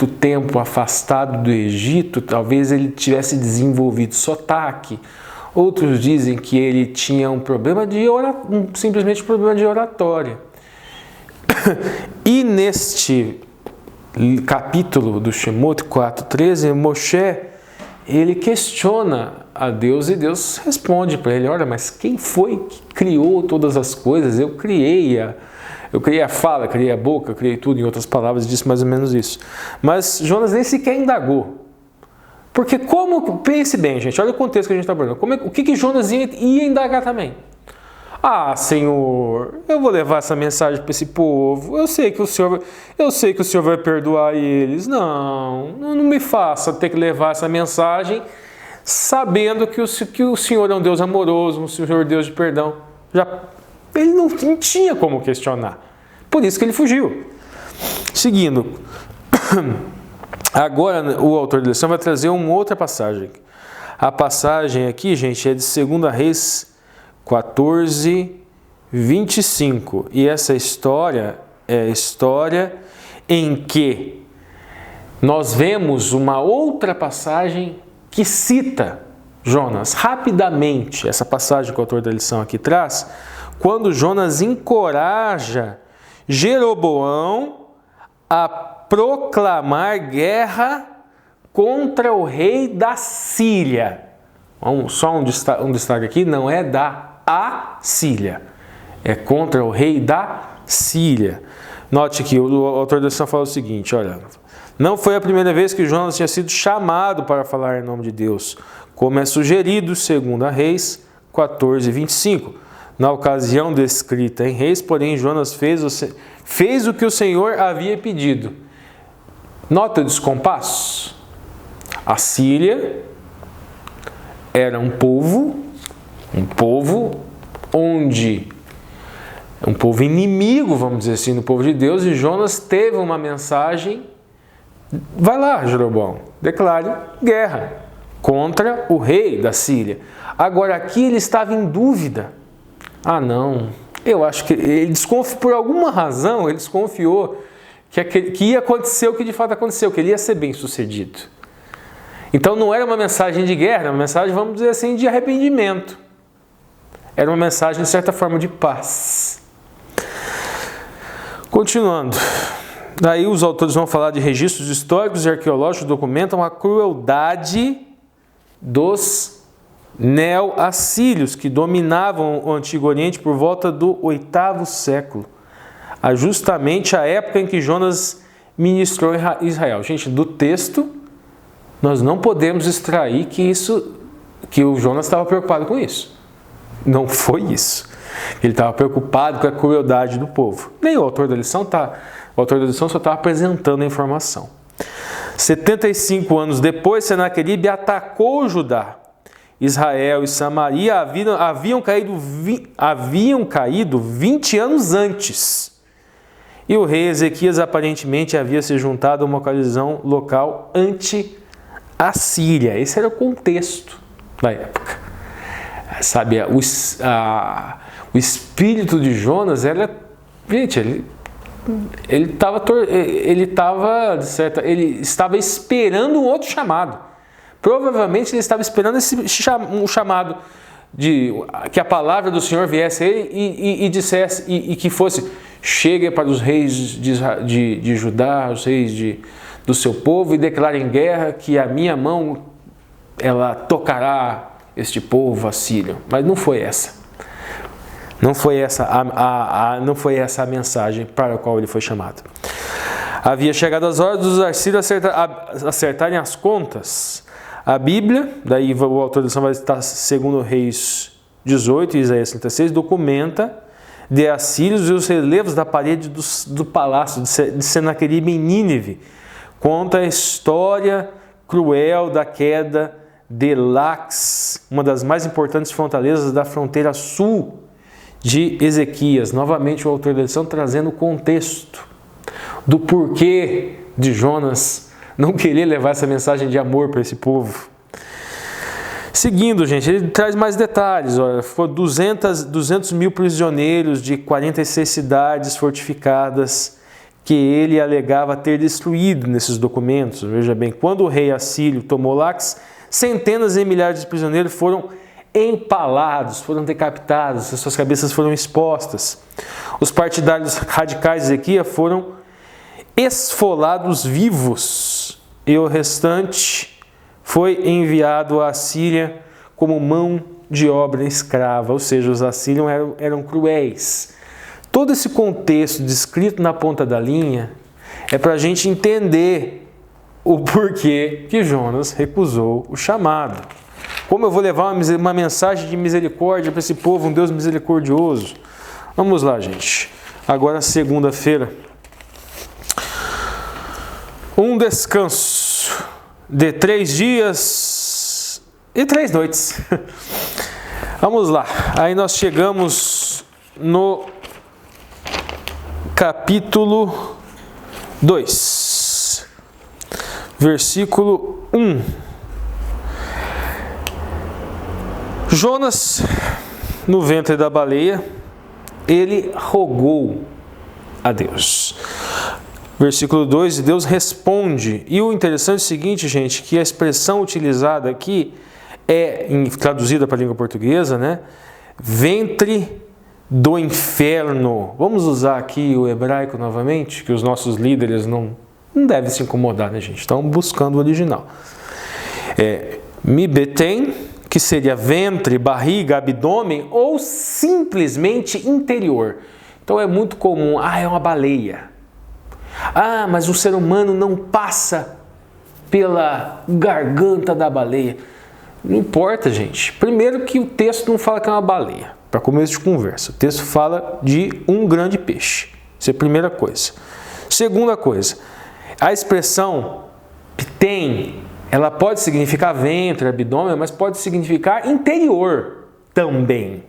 tempo afastado do Egito, talvez ele tivesse desenvolvido sotaque. Outros dizem que ele tinha um problema simplesmente um problema de oratória. E neste capítulo do Shemot 4:13, Moshe, ele questiona a Deus e Deus responde para ele: olha, mas quem foi que criou todas as coisas? Eu criei a fala, criei a boca, criei tudo. Em outras palavras, disse mais ou menos isso. Mas Jonas nem sequer indagou. Porque pense bem, gente, olha o contexto que a gente está abordando. O que Jonas ia indagar também? Ah, Senhor, eu vou levar essa mensagem para esse povo. Eu sei que o Senhor vai perdoar eles. Não me faça ter que levar essa mensagem sabendo que o Senhor é um Deus amoroso, um Senhor Deus de perdão. Ele não tinha como questionar. Por isso que ele fugiu. Seguindo. Agora o autor da lição vai trazer uma outra passagem. A passagem aqui, gente, é de 2 Reis 14:25. E essa história é a história em que nós vemos uma outra passagem que cita Jonas. Rapidamente, essa passagem que o autor da lição aqui traz, quando Jonas encoraja Jeroboão a proclamar guerra contra o rei da Síria. Só um destaque aqui, não é da Assíria, é contra o rei da Síria. Note que o autor da lição fala o seguinte, olha: não foi a primeira vez que Jonas tinha sido chamado para falar em nome de Deus, como é sugerido, 2 Reis 14:25. Na ocasião descrita em Reis, porém, Jonas fez o que o Senhor havia pedido. Nota o descompasso. A Síria era um povo inimigo, vamos dizer assim, do povo de Deus, e Jonas teve uma mensagem: vai lá, Jeroboão, declare guerra contra o rei da Síria. Agora aqui ele estava em dúvida. Não, eu acho que ele desconfiou, por alguma razão, ele desconfiou que ia acontecer o que de fato aconteceu, que ele ia ser bem sucedido. Então não era uma mensagem de guerra, era uma mensagem, vamos dizer assim, de arrependimento. Era uma mensagem, de certa forma, de paz. Continuando. Daí os autores vão falar de registros históricos e arqueológicos que documentam a crueldade dos neo-assírios, que dominavam o Antigo Oriente por volta do 8º século, justamente a época em que Jonas ministrou em Israel. Gente, do texto, nós não podemos extrair que o Jonas estava preocupado com isso. Não foi isso. Ele estava preocupado com a crueldade do povo. Nem o autor da lição está. O autor da lição só está apresentando a informação. 75 anos depois, Senaqueribe atacou Judá. Israel e Samaria haviam caído 20 anos antes. E o rei Ezequias aparentemente havia se juntado a uma coalizão local anti-assíria. Esse era o contexto da época. Sabe, o espírito de Jonas era... Gente, ele estava esperando um outro chamado. Provavelmente ele estava esperando um chamado de que a palavra do Senhor viesse a ele e dissesse, e que fosse: chegue para os reis de Judá, os reis do seu povo, e declarem guerra, que a minha mão ela tocará este povo assírio. Mas não foi essa. Não foi essa a mensagem para a qual ele foi chamado. Havia chegado as horas dos assírios acertarem as contas. A Bíblia, daí o autor da lição vai estar segundo Reis 18 e Isaías 36, documenta de assírios e os relevos da parede do palácio de Senaqueribe em Nínive. Conta a história cruel da queda de Laques, uma das mais importantes fortalezas da fronteira sul de Ezequias. Novamente o autor da lição trazendo o contexto do porquê de Jonas não querer levar essa mensagem de amor para esse povo. Seguindo, gente, ele traz mais detalhes. Olha, foram 200 mil prisioneiros de 46 cidades fortificadas que ele alegava ter destruído nesses documentos. Veja bem, quando o rei assírio tomou Laques, centenas e milhares de prisioneiros foram empalados, foram decapitados, as suas cabeças foram expostas. Os partidários radicais de Ezequias foram esfolados vivos e o restante foi enviado à Assíria como mão de obra escrava, ou seja, os assírios eram cruéis. Todo esse contexto descrito na ponta da linha é para a gente entender o porquê que Jonas recusou o chamado. Como eu vou levar uma mensagem de misericórdia para esse povo, um Deus misericordioso? Vamos lá, gente. Agora, segunda-feira. Um descanso de 3 dias e 3 noites. Vamos lá. Aí nós chegamos no capítulo 2, versículo 1. Jonas, no ventre da baleia, ele rogou a Deus. Versículo 2, Deus responde. E o interessante é o seguinte, gente, que a expressão utilizada aqui é, traduzida para a língua portuguesa, né? Ventre do inferno. Vamos usar aqui o hebraico novamente, que os nossos líderes não devem se incomodar, né, gente? Estão buscando o original. Mibetem, que seria ventre, barriga, abdômen ou simplesmente interior. Então é muito comum, é uma baleia. Mas o ser humano não passa pela garganta da baleia. Não importa, gente. Primeiro que o texto não fala que é uma baleia, para começo de conversa. O texto fala de um grande peixe. Isso é a primeira coisa. Segunda coisa, a expressão tem, ela pode significar ventre, abdômen, mas pode significar interior também.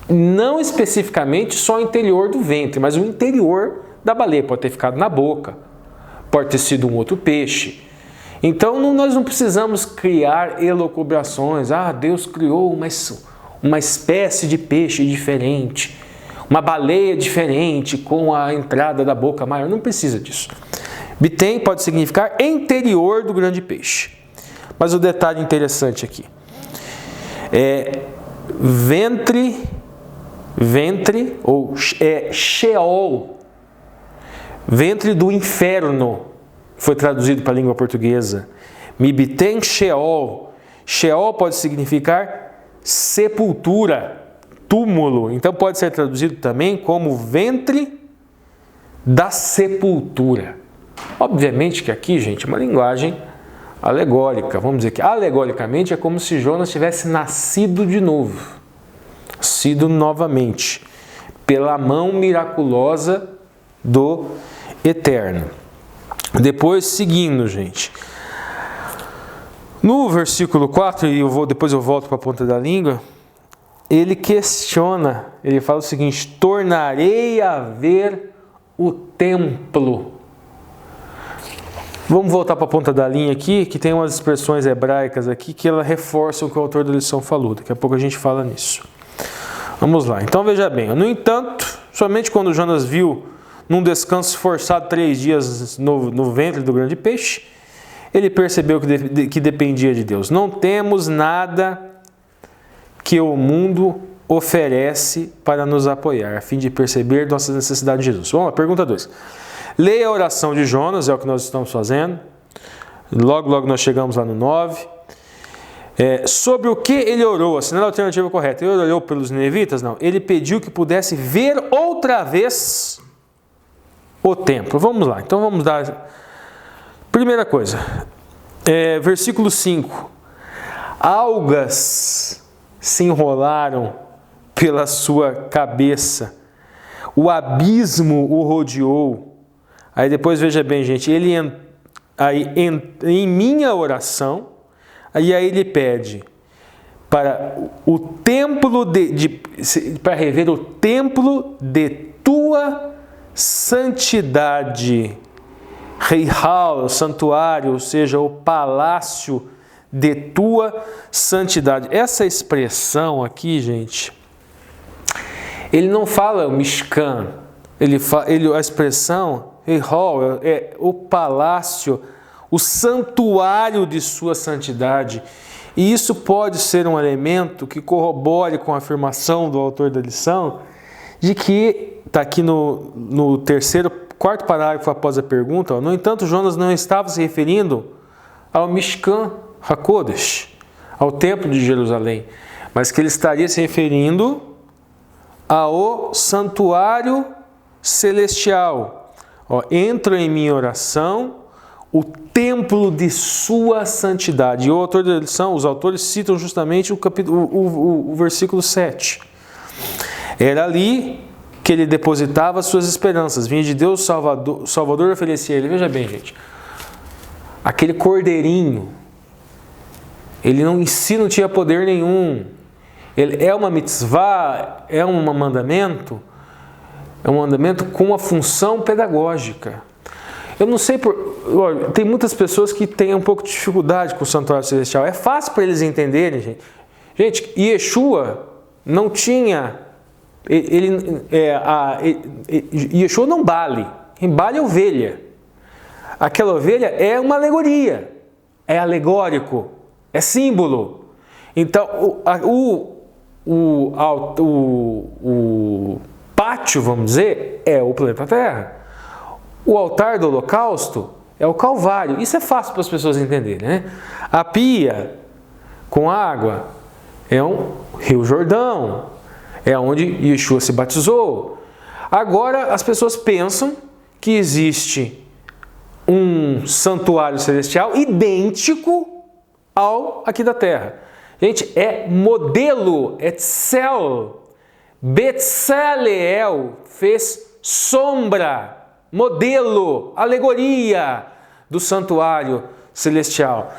Não especificamente só o interior do ventre, mas o interior da baleia. Pode ter ficado na boca, pode ter sido um outro peixe. Então nós não precisamos criar elucubrações. Deus criou uma espécie de peixe diferente, uma baleia diferente com a entrada da boca maior. Não precisa disso. Bitem pode significar interior do grande peixe. Mas o detalhe interessante aqui é ventre ou Sheol, ventre do inferno, foi traduzido para a língua portuguesa. Mibten Sheol. Sheol pode significar sepultura, túmulo. Então pode ser traduzido também como ventre da sepultura. Obviamente que aqui, gente, é uma linguagem alegórica. Vamos dizer que alegoricamente é como se Jonas tivesse nascido de novo, sido novamente, pela mão miraculosa do Eterno. Depois, seguindo, gente, no versículo 4, e depois eu volto para a ponta da língua, ele questiona, ele fala o seguinte: tornarei a ver o templo. Vamos voltar para a ponta da linha aqui, que tem umas expressões hebraicas aqui que ela reforça o que o autor da lição falou. Daqui a pouco a gente fala nisso. Vamos lá. Então veja bem. No entanto, somente quando Jonas viu num descanso forçado 3 dias no ventre do grande peixe, ele percebeu que dependia de Deus. Não temos nada que o mundo oferece para nos apoiar, a fim de perceber nossa necessidade de Jesus. Vamos lá, pergunta 2. Leia a oração de Jonas, é o que nós estamos fazendo. Logo nós chegamos lá no 9. Sobre o que ele orou? Assinale a alternativa correta. Ele orou pelos ninevitas? Não. Ele pediu que pudesse ver outra vez o templo. Vamos lá. Então vamos dar... Primeira coisa. Versículo 5. Algas se enrolaram pela sua cabeça. O abismo o rodeou. Aí depois veja bem, gente, em minha oração, aí ele pede para o templo para rever o templo de tua santidade, Reihal, o santuário, ou seja, o palácio de tua santidade. Essa expressão aqui, gente, ele não fala o Mishkan, a expressão Reihal é o palácio, o santuário de sua santidade. E isso pode ser um elemento que corrobore com a afirmação do autor da lição, de que, está aqui no quarto parágrafo após a pergunta, no entanto, Jonas não estava se referindo ao Mishkan HaKodesh, ao templo de Jerusalém, mas que ele estaria se referindo ao santuário celestial. Entra em minha oração o templo de sua santidade. E o autor da lição, os autores citam justamente o versículo 7. Era ali que ele depositava suas esperanças. Vinha de Deus, Salvador oferecia a ele. Veja bem, gente. Aquele cordeirinho, ele em si não tinha poder nenhum. Ele é uma mitzvah, é um mandamento. É um mandamento com uma função pedagógica. Eu não sei tem muitas pessoas que têm um pouco de dificuldade com o santuário celestial. É fácil para eles entenderem, gente. Gente, Yeshua não tinha... Yeshua não bale. Embale é ovelha. Aquela ovelha é uma alegoria. É alegórico. É símbolo. Então, o pátio, vamos dizer, é o planeta Terra. O altar do holocausto é o Calvário. Isso é fácil para as pessoas entenderem, né? A pia com água é um Rio Jordão. É onde Yeshua se batizou. Agora as pessoas pensam que existe um santuário celestial idêntico ao aqui da Terra. Gente, é modelo, é Tzel. Betzaleel fez sombra, modelo, alegoria do santuário celestial.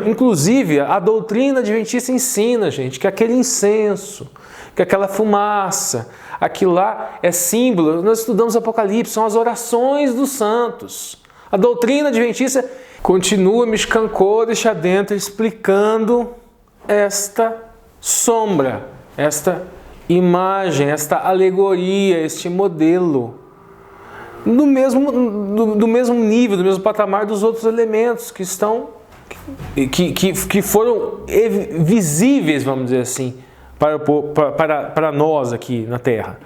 Inclusive, a doutrina adventista ensina, gente, que aquele incenso, que aquela fumaça, aquilo lá é símbolo. Nós estudamos Apocalipse, são as orações dos santos. A doutrina adventista continua Mishkan Kodesh adentro, explicando esta sombra, esta imagem, esta alegoria, este modelo, do mesmo nível, do mesmo patamar dos outros elementos que estão que foram visíveis, vamos dizer assim, para nós aqui na terra.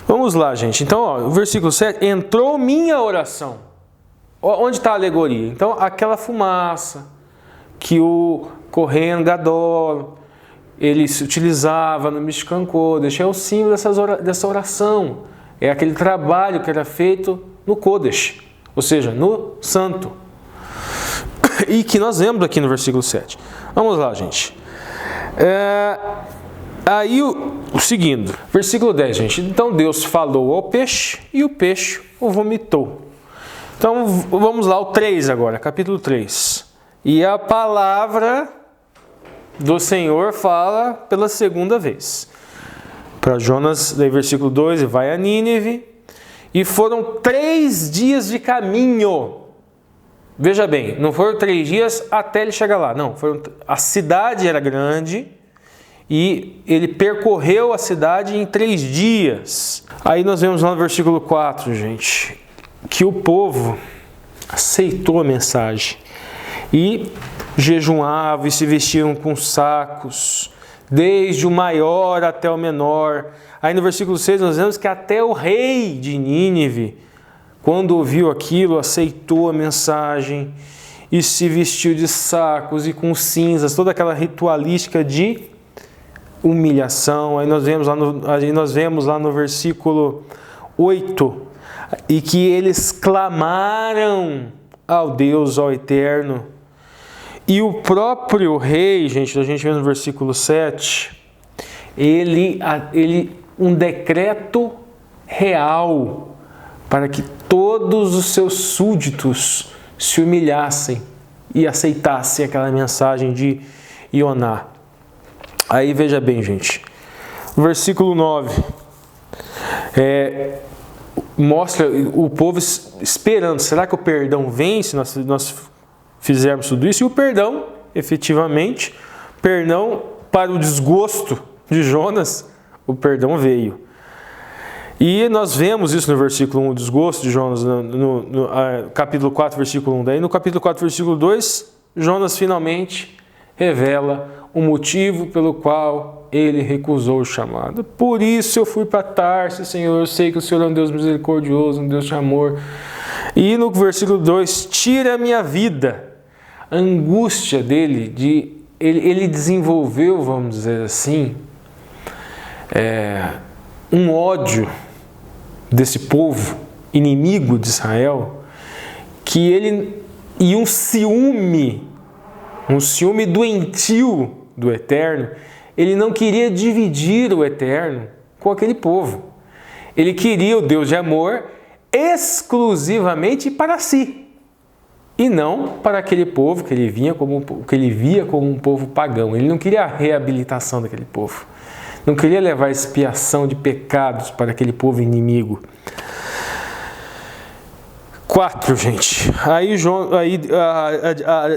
Vamos lá, gente. Então, ó, o versículo 7, entrou minha oração. Onde está a alegoria? Então, aquela fumaça que o Kohen Gadol, ele se utilizava no Mishkan Kodesh, é o símbolo dessa oração. É aquele trabalho que era feito no Kodesh, ou seja, no santo. E que nós vemos aqui no versículo 7. Vamos lá, gente. Aí o seguinte, versículo 10, gente. Então Deus falou ao peixe e o peixe o vomitou. Então vamos lá, o 3 agora, capítulo 3. E a palavra do Senhor fala pela segunda vez. Para Jonas, daí versículo 2, vai a Nínive. E foram 3 dias de caminho. Veja bem, não foram 3 dias até ele chegar lá. Não, a cidade era grande e ele percorreu a cidade em 3 dias. Aí nós vemos lá no versículo 4, gente, que o povo aceitou a mensagem e jejuavam e se vestiam com sacos, desde o maior até o menor. Aí no versículo 6 nós vemos que até o rei de Nínive, quando ouviu aquilo, aceitou a mensagem e se vestiu de sacos e com cinzas, toda aquela ritualística de humilhação. Aí nós vemos lá no versículo 8, e que eles clamaram ao Deus, ao Eterno. E o próprio rei, gente, a gente vê no versículo 7, um decreto real para que todos os seus súditos se humilhassem e aceitassem aquela mensagem de Ioná. Aí veja bem, gente, o versículo 9 mostra o povo esperando, será que o perdão vem se nós fizermos tudo isso? E o perdão, efetivamente, perdão para o desgosto de Jonas, o perdão veio. E nós vemos isso no versículo 1, o desgosto de Jonas, no capítulo 4, versículo 1. Daí no capítulo 4, versículo 2, Jonas finalmente revela o motivo pelo qual ele recusou o chamado. Por isso eu fui para Tarso, Senhor, eu sei que o Senhor é um Deus misericordioso, um Deus de amor. E no versículo 2, tira a minha vida. A angústia dele, ele desenvolveu, vamos dizer assim, um ódio desse povo inimigo de Israel, e um ciúme doentio do Eterno. Ele não queria dividir o Eterno com aquele povo. Ele queria o Deus de amor exclusivamente para si, e não para aquele povo que ele via como um povo pagão. Ele não queria a reabilitação daquele povo. Não queria levar expiação de pecados para aquele povo inimigo. 4, gente. Aí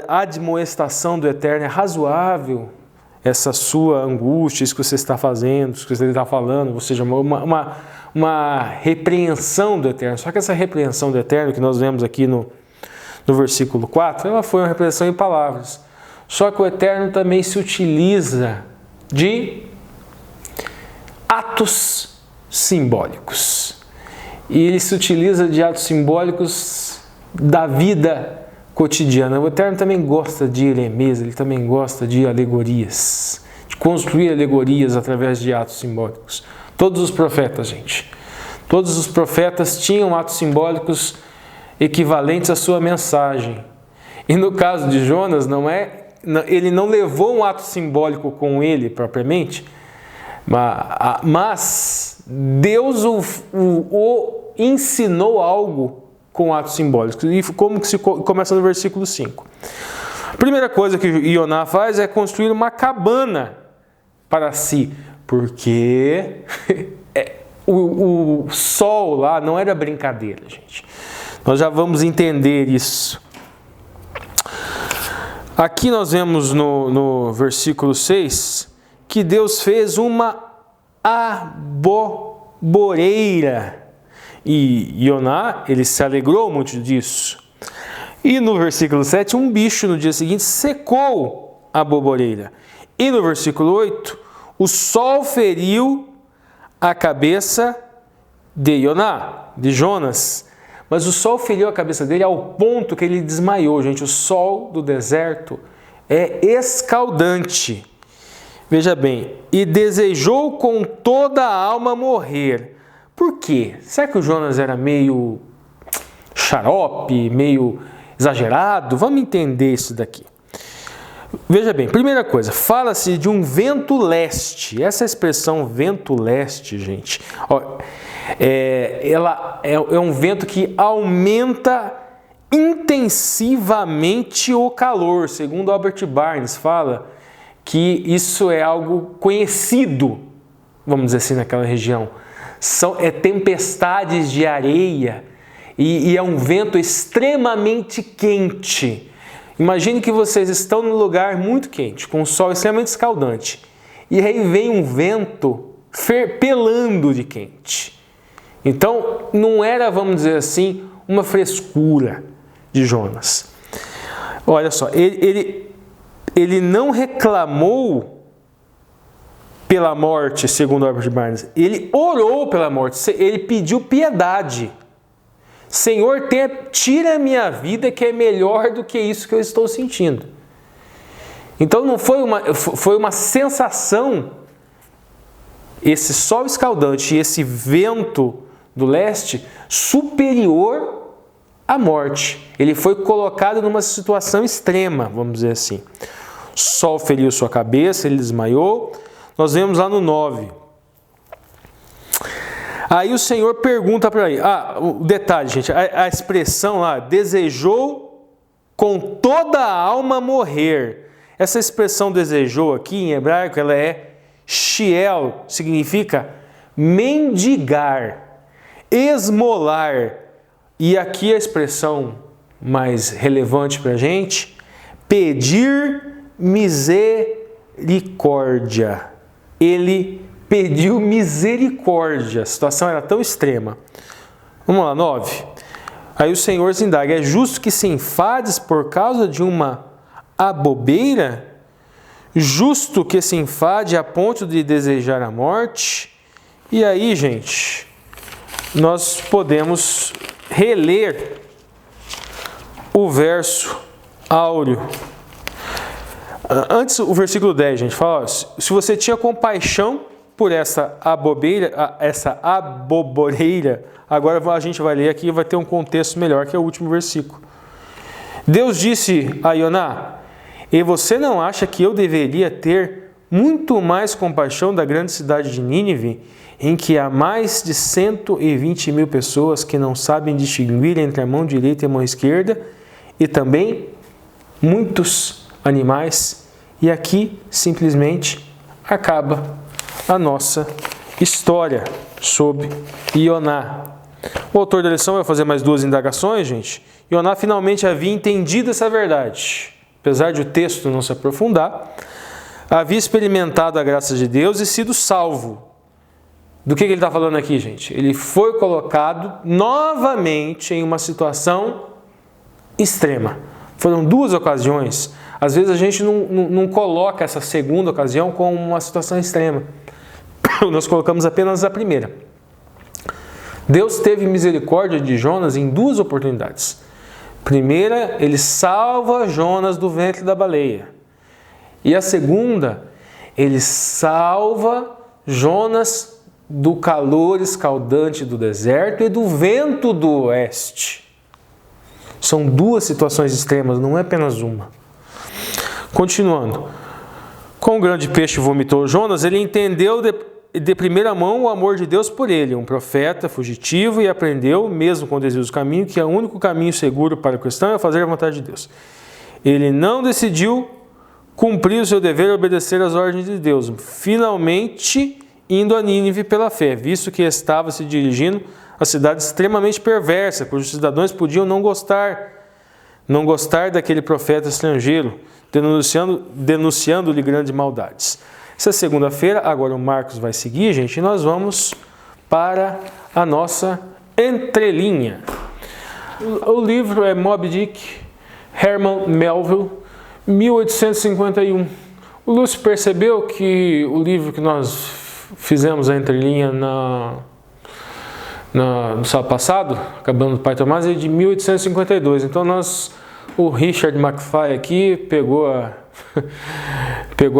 a admoestação do Eterno é razoável. Essa sua angústia, isso que você está fazendo, isso que você está falando, ou seja, uma repreensão do Eterno. Só que essa repreensão do Eterno que nós vemos aqui no versículo 4, ela foi uma repreensão em palavras. Só que o Eterno também se utiliza de atos simbólicos. E ele se utiliza de atos simbólicos da vida cotidiana. O Eterno também gosta de eremês, ele também gosta de alegorias, de construir alegorias através de atos simbólicos. Todos os profetas, gente, todos os profetas tinham atos simbólicos equivalentes à sua mensagem. E no caso de Jonas, ele não levou um ato simbólico com ele propriamente, mas Deus o ensinou algo com atos simbólicos. E como que se começa no versículo 5. A primeira coisa que Ioná faz é construir uma cabana para si, porque o sol lá não era brincadeira, gente. Nós já vamos entender isso. Aqui nós vemos no versículo 6 que Deus fez uma aboboreira. E Ioná, ele se alegrou muito disso. E no versículo 7, um bicho no dia seguinte secou a boboreira. E no versículo 8, o sol feriu a cabeça de Jonas. Mas o sol feriu a cabeça dele ao ponto que ele desmaiou, gente. O sol do deserto é escaldante. Veja bem, e desejou com toda a alma morrer. Por quê? Será que o Jonas era meio xarope, meio exagerado? Vamos entender isso daqui. Veja bem, primeira coisa, fala-se de um vento leste. Essa expressão vento leste, gente, ela é um vento que aumenta intensivamente o calor. Segundo Albert Barnes, fala que isso é algo conhecido, vamos dizer assim, naquela região. São tempestades de areia e é um vento extremamente quente. Imagine que vocês estão num lugar muito quente, com um sol extremamente escaldante, e aí vem um vento pelando de quente. Então, não era, vamos dizer assim, uma frescura de Jonas. Olha só, ele não reclamou pela morte, segundo Albert Barnes. Ele orou pela morte, ele pediu piedade. Senhor, tira a minha vida, que é melhor do que isso que eu estou sentindo. Então não foi uma sensação, esse sol escaldante e esse vento do leste, superior à morte. Ele foi colocado numa situação extrema, vamos dizer assim. O sol feriu sua cabeça, ele desmaiou. Nós vemos lá no 9. Aí o Senhor pergunta para ele, o detalhe, gente, a expressão lá, desejou com toda a alma morrer. Essa expressão desejou aqui em hebraico, ela é shiel, significa mendigar, esmolar. E aqui a expressão mais relevante para a gente, pedir misericórdia. Ele pediu misericórdia, a situação era tão extrema. Vamos lá, 9. Aí o Senhor se indaga, é justo que se enfades por causa de uma abobeira? Justo que se enfade a ponto de desejar a morte? E aí, gente, nós podemos reler o verso áureo. Antes, o versículo 10, gente, fala, se você tinha compaixão por essa aboboreira, agora a gente vai ler aqui e vai ter um contexto melhor, que é o último versículo. Deus disse a Ioná, e você não acha que eu deveria ter muito mais compaixão da grande cidade de Nínive, em que há mais de 120.000 pessoas que não sabem distinguir entre a mão direita e a mão esquerda, e também muitos animais? E aqui, simplesmente, acaba a nossa história sobre Ioná. O autor da lição vai fazer mais 2 indagações, gente. Ioná finalmente havia entendido essa verdade. Apesar de o texto não se aprofundar, havia experimentado a graça de Deus e sido salvo. Do que ele está falando aqui, gente? Ele foi colocado novamente em uma situação extrema. Foram 2 ocasiões. Às vezes a gente não coloca essa segunda ocasião como uma situação extrema. Nós colocamos apenas a primeira. Deus teve misericórdia de Jonas em 2 oportunidades. Primeira, ele salva Jonas do ventre da baleia. E a segunda, ele salva Jonas do calor escaldante do deserto e do vento do oeste. São 2 situações extremas, não é apenas uma. Continuando. Com o grande peixe vomitou Jonas, ele entendeu de primeira mão o amor de Deus por ele, um profeta fugitivo, e aprendeu, mesmo com o desvio do caminho, que o único caminho seguro para o cristão é fazer a vontade de Deus. Ele não decidiu cumprir o seu dever e obedecer às ordens de Deus, finalmente indo a Nínive pela fé, visto que estava se dirigindo a cidade extremamente perversa, cujos cidadãos podiam não gostar daquele profeta estrangeiro, denunciando-lhe grandes maldades. Essa é segunda-feira, agora o Marcos vai seguir, gente, e nós vamos para a nossa entrelinha. O livro é Moby Dick, Herman Melville, 1851. O Lúcio percebeu que o livro que nós fizemos a entrelinha no sábado passado, Acabando do Pai Tomás, é de 1852. Então o Richard McFly aqui pegou a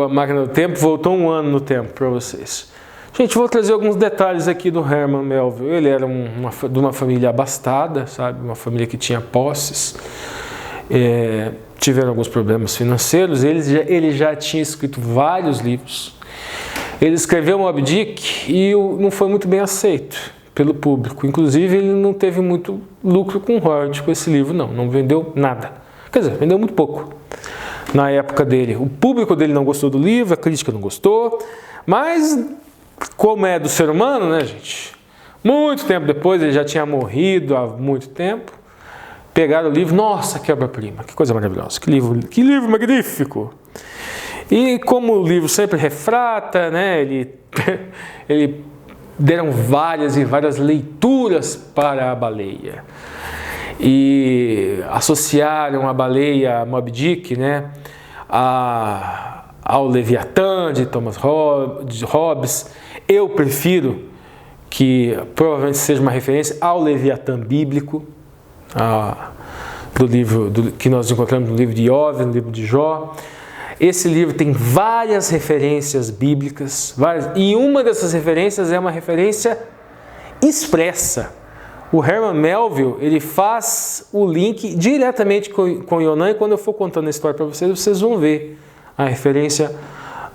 máquina do tempo, voltou um ano no tempo para vocês. Gente, vou trazer alguns detalhes aqui do Herman Melville. Ele era de uma família abastada, sabe? Uma família que tinha posses. Tiveram alguns problemas financeiros. Ele já tinha escrito vários livros. Ele escreveu Moby Dick e não foi muito bem aceito pelo público. Inclusive, ele não teve muito lucro com royalties com esse livro, não vendeu nada. Quer dizer, vendeu muito pouco na época dele. O público dele não gostou do livro, a crítica não gostou, mas como é do ser humano, né, gente? Muito tempo depois, ele já tinha morrido há muito tempo, pegaram o livro, nossa, que obra-prima, que coisa maravilhosa, que livro magnífico! E como o livro sempre refrata, né, ele deram várias e várias leituras para a baleia. E associaram a baleia a Moby Dick, né, ao Leviatã de Thomas Hobbes. Eu prefiro que provavelmente seja uma referência ao Leviatã bíblico, do livro que nós encontramos no livro de Iov, no livro de Jó. Esse livro tem várias referências bíblicas, e uma dessas referências é uma referência expressa. O Herman Melville, ele faz o link diretamente com Yonah, e quando eu for contando a história para vocês, vocês vão ver a referência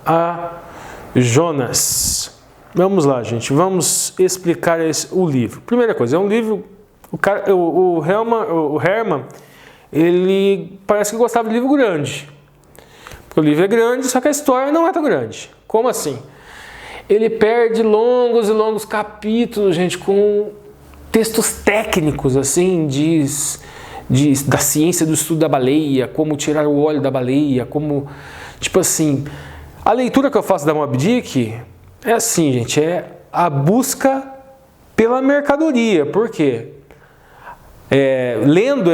a Jonas. Vamos lá, gente, vamos explicar o livro. Primeira coisa, é um livro, o Herman, ele parece que gostava de livro grande. O livro é grande, só que a história não é tão grande. Como assim? Ele perde longos e longos capítulos, gente, com textos técnicos, assim, da ciência do estudo da baleia, como tirar o óleo da baleia, como, tipo assim, a leitura que eu faço da Moby Dick é assim, gente, é a busca pela mercadoria. Por quê? Lendo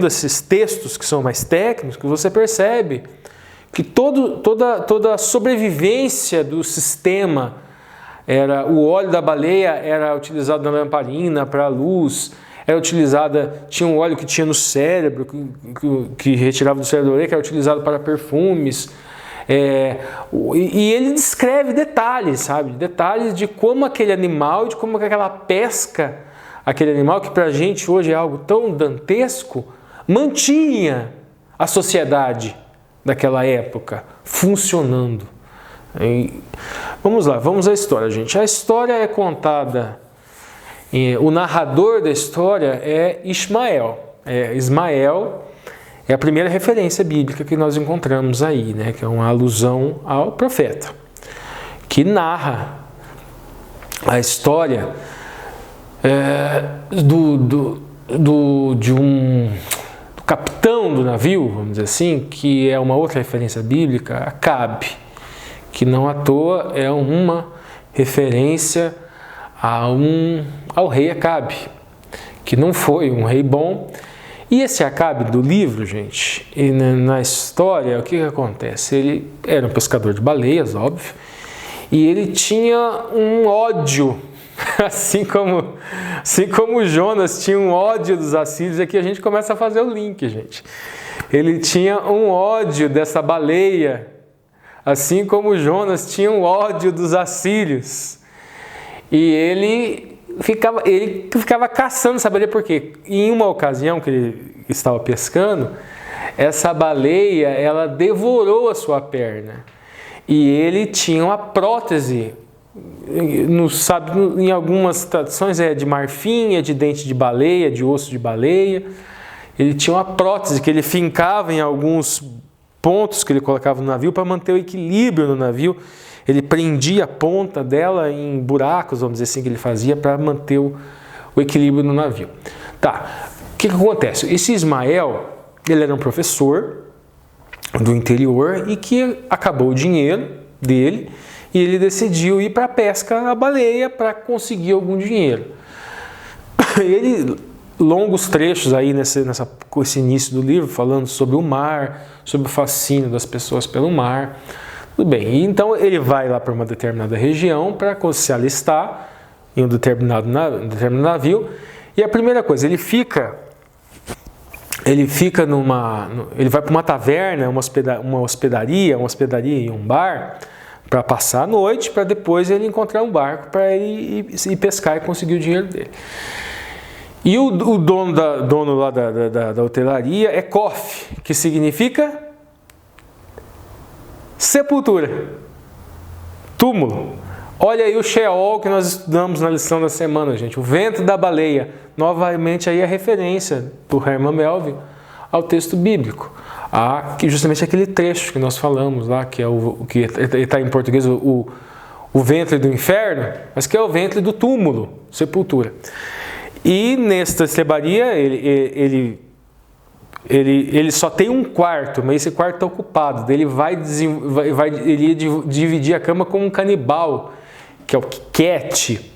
esses textos que são mais técnicos, você percebe que toda a sobrevivência do sistema, o óleo da baleia era utilizado na lamparina para a luz, tinha um óleo que tinha no cérebro, que retirava do cérebro da orelha, que era utilizado para perfumes. E ele descreve detalhes, sabe? Detalhes de como aquele animal, de como aquela pesca, aquele animal que para a gente hoje é algo tão dantesco, mantinha a sociedade daquela época funcionando. Vamos lá, vamos à história, gente. A história é contada, o narrador da história é Ismael. Ismael é a primeira referência bíblica que nós encontramos aí, né? Que é uma alusão ao profeta, que narra a história do capitão do navio, vamos dizer assim, que é uma outra referência bíblica, Acabe, que não à toa é uma referência ao rei Acabe, que não foi um rei bom. E esse Acabe do livro, gente, e na história, o que acontece? Ele era um pescador de baleias, óbvio, e ele tinha um ódio, assim como Jonas tinha um ódio dos assírios. Aqui a gente começa a fazer o link, gente. Ele tinha um ódio dessa baleia, assim como Jonas tinha um ódio dos assírios. E ele ficava caçando essa baleia, porque em uma ocasião que ele estava pescando, essa baleia, ela devorou a sua perna. E ele tinha uma prótese, em algumas traduções é de marfim, é de dente de baleia, de osso de baleia. Ele tinha uma prótese que ele fincava em alguns pontos que ele colocava no navio para manter o equilíbrio no navio. Ele prendia a ponta dela em buracos, vamos dizer assim, que ele fazia para manter o equilíbrio no navio. Tá, o que acontece? Esse Ismael, ele era um professor do interior e que acabou o dinheiro dele e ele decidiu ir para a pesca à baleia para conseguir algum dinheiro. Ele longos trechos aí com esse início do livro, falando sobre o mar, sobre o fascínio das pessoas pelo mar. Tudo bem, então ele vai lá para uma determinada região para se alistar em um determinado navio, e a primeira coisa, ele vai para uma taverna, uma hospedaria e um bar, para passar a noite, para depois ele encontrar um barco para ele ir pescar e conseguir o dinheiro dele. E o dono lá da hotelaria é Kof, que significa sepultura, túmulo. Olha aí o Sheol que nós estudamos na lição da semana, gente. O ventre da baleia. Novamente aí a referência do Herman Melville ao texto bíblico. Justamente aquele trecho que nós falamos lá, que é o que está em português o ventre do inferno, mas que é o ventre do túmulo, sepultura. E nesta estrebaria ele só tem um quarto, mas esse quarto está ocupado. Daí ele ia dividir a cama com um canibal, que é o Quiquete.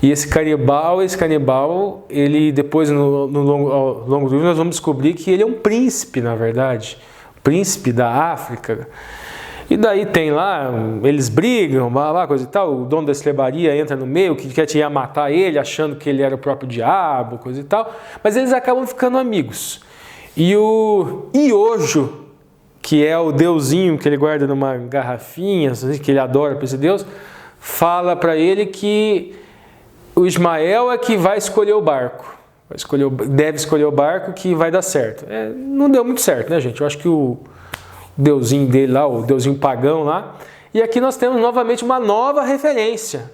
E esse canibal, ele depois ao longo do livro nós vamos descobrir que ele é um príncipe, na verdade, príncipe da África. E daí tem lá, eles brigam, coisa e tal, o dono da estrebaria entra no meio, que ia matar ele, achando que ele era o próprio diabo, coisa e tal, mas eles acabam ficando amigos. E o Iojo, que é o deusinho que ele guarda numa garrafinha, que ele adora para esse deus, fala para ele que o Ismael é que vai escolher o barco. Deve escolher o barco que vai dar certo. Não deu muito certo, né, gente? Eu acho que o deusinho dele lá, o deusinho pagão lá. E aqui nós temos novamente uma nova referência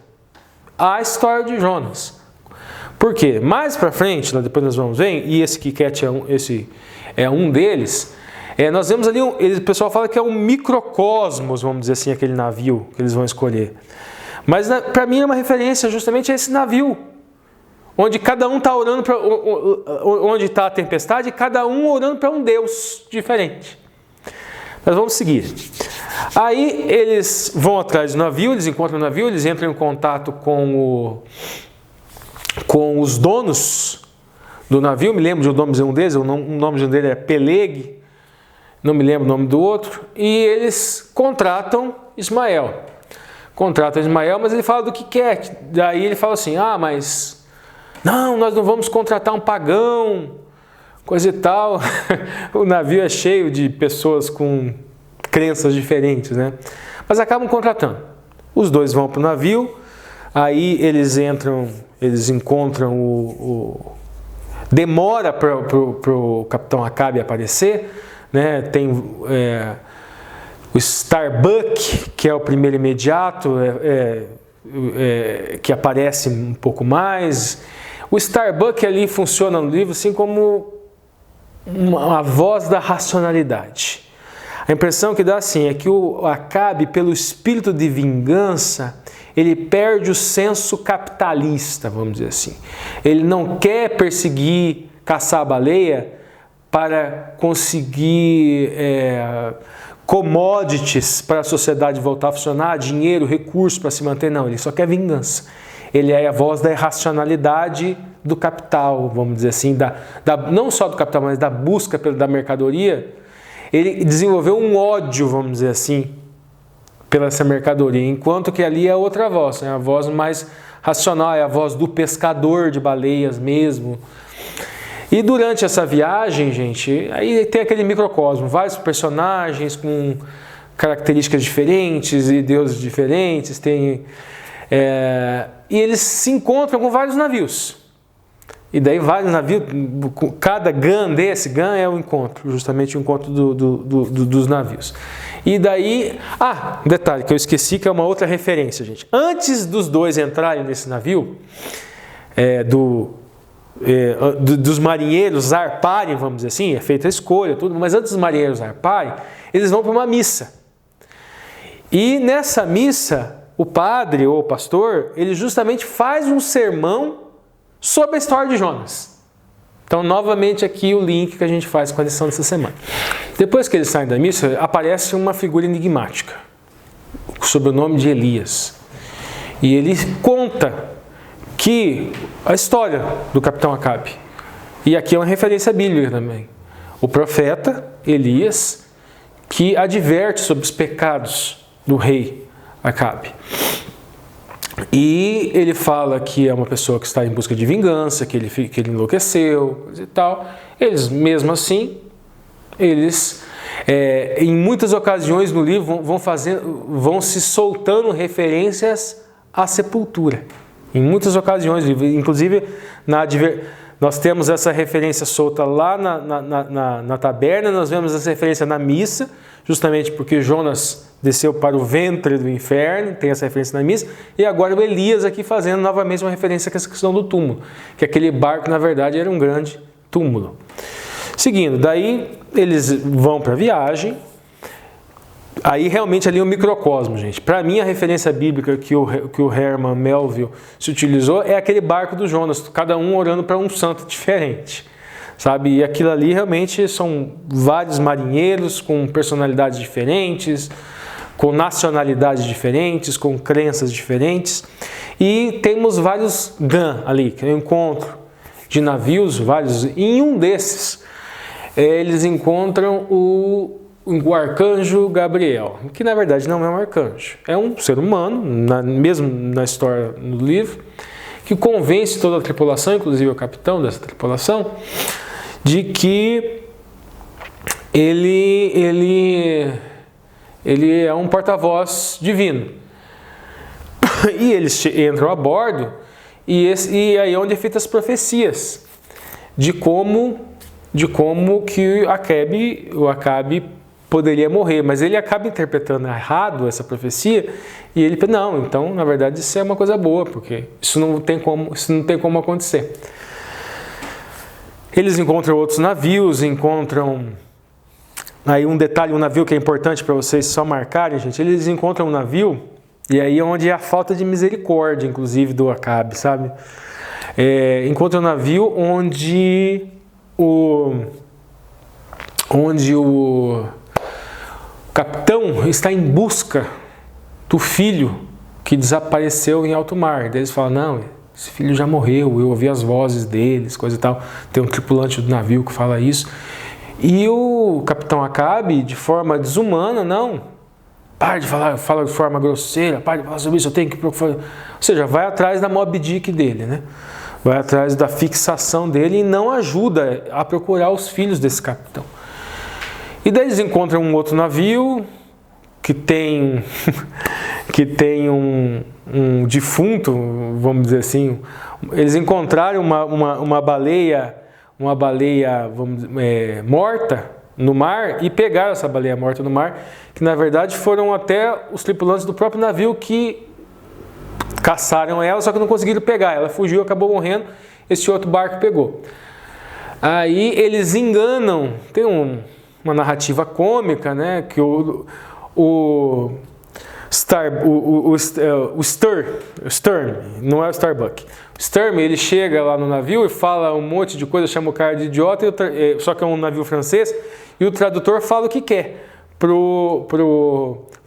à história de Jonas. Por quê? Mais para frente, depois nós vamos ver, e esse Quiquete é um deles, nós vemos ali, o pessoal fala que é um microcosmos, vamos dizer assim, aquele navio que eles vão escolher. Mas para mim é uma referência justamente a esse navio, onde cada um está orando para onde está a tempestade, e cada um orando para um Deus diferente. Mas vamos seguir. Aí eles vão atrás do navio, eles encontram o navio, eles entram em contato com os donos do navio. Me lembro de um nome de um deles, o nome de um deles é Peleg, não me lembro o nome do outro, e eles contratam Ismael. Mas ele fala do que quer. Daí ele fala assim, mas não, nós não vamos contratar um pagão, coisa e tal. O navio é cheio de pessoas com crenças diferentes, né? Mas acabam contratando. Os dois vão para o navio, aí eles encontram demora para o Capitão Acabe aparecer, né? Tem o Starbuck, que é o primeiro imediato, que aparece um pouco mais. O Starbuck ali funciona no livro assim como uma voz da racionalidade. A impressão que dá assim é que o Acabe, pelo espírito de vingança, ele perde o senso capitalista, vamos dizer assim. Ele não quer perseguir, caçar a baleia para conseguir commodities para a sociedade voltar a funcionar, dinheiro, recursos para se manter. Não, ele só quer vingança. Ele é a voz da irracionalidade do capital, vamos dizer assim, não só do capital, mas da busca da mercadoria. Ele desenvolveu um ódio, vamos dizer assim, pela essa mercadoria, enquanto que ali é outra voz, né? A voz mais racional, é a voz do pescador de baleias mesmo. E durante essa viagem, gente, aí tem aquele microcosmo, vários personagens com características diferentes e deuses diferentes, e eles se encontram com vários navios. E daí vários navios, cada GAN é o encontro, justamente o encontro dos navios. E daí, um detalhe que eu esqueci, que é uma outra referência, gente. Antes dos dois entrarem nesse navio, dos marinheiros zarparem, vamos dizer assim, é feita a escolha, tudo, mas antes dos marinheiros zarparem, eles vão para uma missa. E nessa missa, o padre ou o pastor, ele justamente faz um sermão sobre a história de Jonas. Então, novamente aqui o link que a gente faz com a lição dessa semana. Depois que eles saem da missa, aparece uma figura enigmática, sob o nome de Elias. E ele conta que a história do Capitão Acabe, E aqui é uma referência bíblica também. O profeta Elias, que adverte sobre os pecados do rei Acabe. E ele fala que é uma pessoa que está em busca de vingança, que ele enlouqueceu, coisa e tal. Eles, mesmo assim, em muitas ocasiões no livro, vão se soltando referências à sepultura. Em muitas ocasiões, inclusive nós temos essa referência solta lá na taberna, nós vemos essa referência na missa, justamente porque Jonas desceu para o ventre do inferno, tem essa referência na missa, e agora o Elias aqui fazendo novamente uma referência com essa questão do túmulo, que aquele barco na verdade era um grande túmulo. Seguindo, daí eles vão para a viagem. Aí realmente ali é um microcosmo, gente. Para mim a referência bíblica que o Herman Melville se utilizou é aquele barco do Jonas, cada um orando para um santo diferente, sabe? E aquilo ali realmente são vários marinheiros com personalidades diferentes, com nacionalidades diferentes, com crenças diferentes. E temos vários GAN ali, que é um encontro de navios, vários. E em um desses, eles encontram o arcanjo Gabriel, que na verdade não é um arcanjo, é um ser humano, mesmo na história no livro, que convence toda a tripulação, inclusive o capitão dessa tripulação, de que ele é um porta-voz divino. E eles entram a bordo, e aí é onde fica as profecias de como que o Acabe poderia morrer, mas ele acaba interpretando errado essa profecia, e ele pensa, não, então na verdade isso é uma coisa boa, porque isso não tem como acontecer. Eles encontram outros navios, aí um detalhe, um navio que é importante para vocês só marcarem, gente, eles encontram um navio, e aí é onde é a falta de misericórdia, inclusive, do Acabe, sabe? Encontram um navio onde o capitão está em busca do filho que desapareceu em alto mar. Daí eles falam, não, esse filho já morreu, eu ouvi as vozes deles, coisa e tal. Tem um tripulante do navio que fala isso. E o capitão Acabe, de forma desumana, não, para de falar, fala de forma grosseira, para de falar sobre isso, eu tenho que procurar. Ou seja, vai atrás da Moby Dick dele, né? Vai atrás da fixação dele e não ajuda a procurar os filhos desse capitão. E daí eles encontram um outro navio que tem um defunto, vamos dizer assim. Eles encontraram uma baleia morta no mar e pegaram essa baleia morta no mar, que na verdade foram até os tripulantes do próprio navio que caçaram ela, só que não conseguiram pegar. Ela fugiu, acabou morrendo, esse outro barco pegou. Aí eles enganam, tem uma narrativa cômica, né, que o Stern, não é o Starbuck. O Stern, ele chega lá no navio e fala um monte de coisa, chama o cara de idiota, só que é um navio francês, e o tradutor fala o que quer pro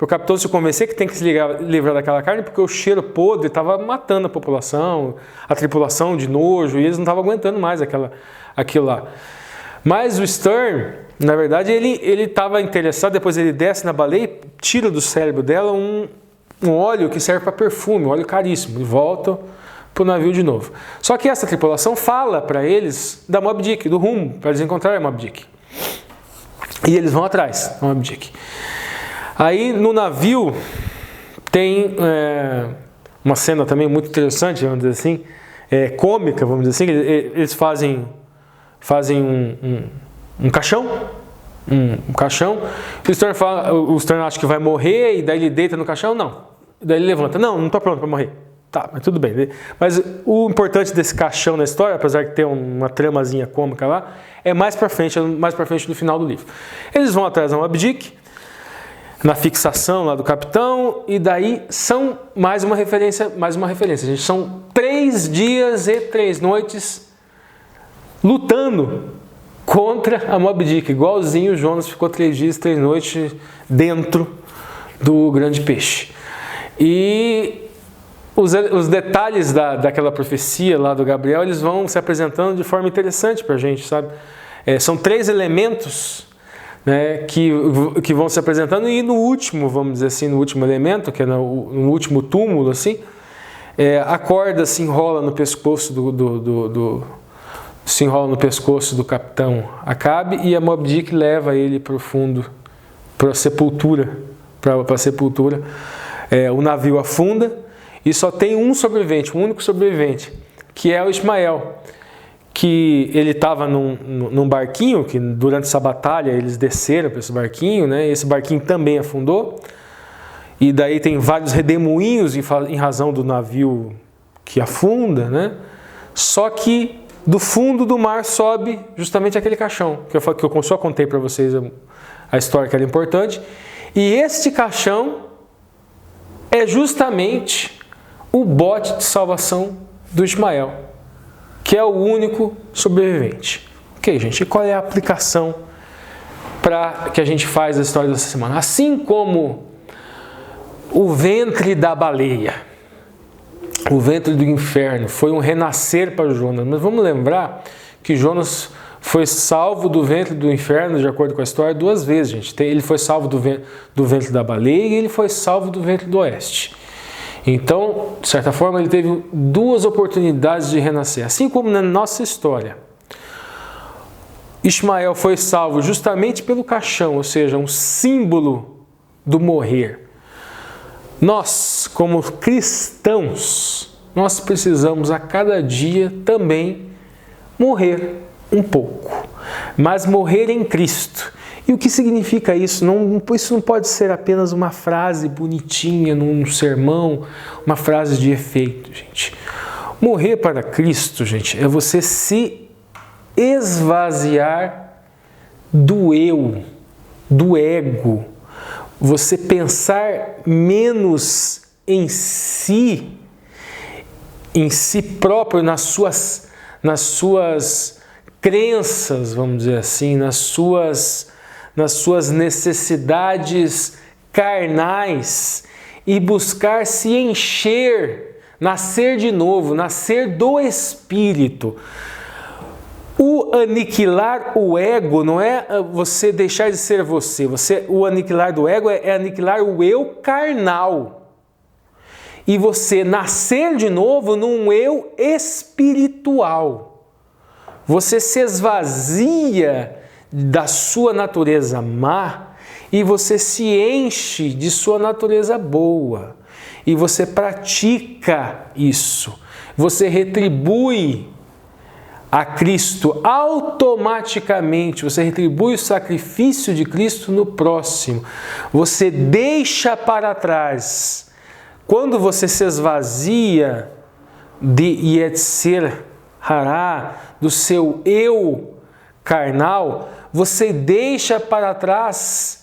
capitão se convencer que tem que se livrar daquela carne, porque o cheiro podre estava matando a população, a tripulação de nojo, e eles não estavam aguentando mais aquilo lá. Mas o Stern, na verdade, ele estava interessado, depois ele desce na baleia e tira do cérebro dela um óleo que serve para perfume, um óleo caríssimo, e volta para o navio de novo. Só que essa tripulação fala para eles da Moby Dick, do rumo, para eles encontrarem a Moby Dick. E eles vão atrás da Moby Dick. Aí no navio tem uma cena também muito interessante, vamos dizer assim, cômica, vamos dizer assim, eles fazem um caixão, um caixão, o Stern acha que vai morrer, e daí ele deita no caixão, não. Daí ele levanta, não estou pronto para morrer. Tá, mas tudo bem. Mas o importante desse caixão na história, apesar de ter uma tramazinha cômica lá, é mais para frente do final do livro. Eles vão atrás da Moby Dick, na fixação lá do capitão, e daí são mais uma referência, gente. São 3 dias e 3 noites lutando contra a Moby Dick, igualzinho o Jonas ficou 3 dias e 3 noites dentro do grande peixe. E os detalhes daquela profecia lá do Gabriel, eles vão se apresentando de forma interessante para a gente, sabe? São 3 elementos, né, que vão se apresentando, e no último, vamos dizer assim, no último elemento, que é no último túmulo, assim, a corda se enrola no pescoço do capitão Acabe, e a Moby Dick leva ele para o fundo, para a sepultura. O navio afunda e só tem um sobrevivente, um único sobrevivente, que é o Ismael, que ele estava num barquinho, que durante essa batalha eles desceram para esse barquinho, né? Esse barquinho também afundou, e daí tem vários redemoinhos em razão do navio que afunda, né? Só que do fundo do mar sobe justamente aquele caixão, que eu só contei para vocês a história que era importante, e este caixão é justamente o bote de salvação do Ismael, que é o único sobrevivente. Ok, gente, e qual é a aplicação que a gente faz da história dessa semana? Assim como o ventre da baleia, o ventre do inferno, foi um renascer para Jonas, mas vamos lembrar que Jonas foi salvo do ventre do inferno, de acordo com a história, 2 vezes, gente. Ele foi salvo do ventre da baleia e ele foi salvo do ventre do oeste. Então, de certa forma, ele teve 2 oportunidades de renascer. Assim como na nossa história, Ismael foi salvo justamente pelo caixão, ou seja, um símbolo do morrer. Nós, como cristãos, nós precisamos a cada dia também morrer um pouco, mas morrer em Cristo. E o que significa isso? Isso não pode ser apenas uma frase bonitinha num sermão, uma frase de efeito, gente. Morrer para Cristo, gente, é você se esvaziar do eu, do ego, você pensar menos em si próprio, nas suas crenças, vamos dizer assim, nas suas necessidades carnais, e buscar se encher, nascer de novo, nascer do Espírito. O aniquilar o ego não é você deixar de ser você. O aniquilar do ego é aniquilar o eu carnal. E você nascer de novo num eu espiritual. Você se esvazia da sua natureza má e você se enche de sua natureza boa. E você pratica isso. Você retribui a Cristo automaticamente, você retribui o sacrifício de Cristo no próximo. Você deixa para trás. Quando você se esvazia de Yetzer Hará, do seu eu carnal, você deixa para trás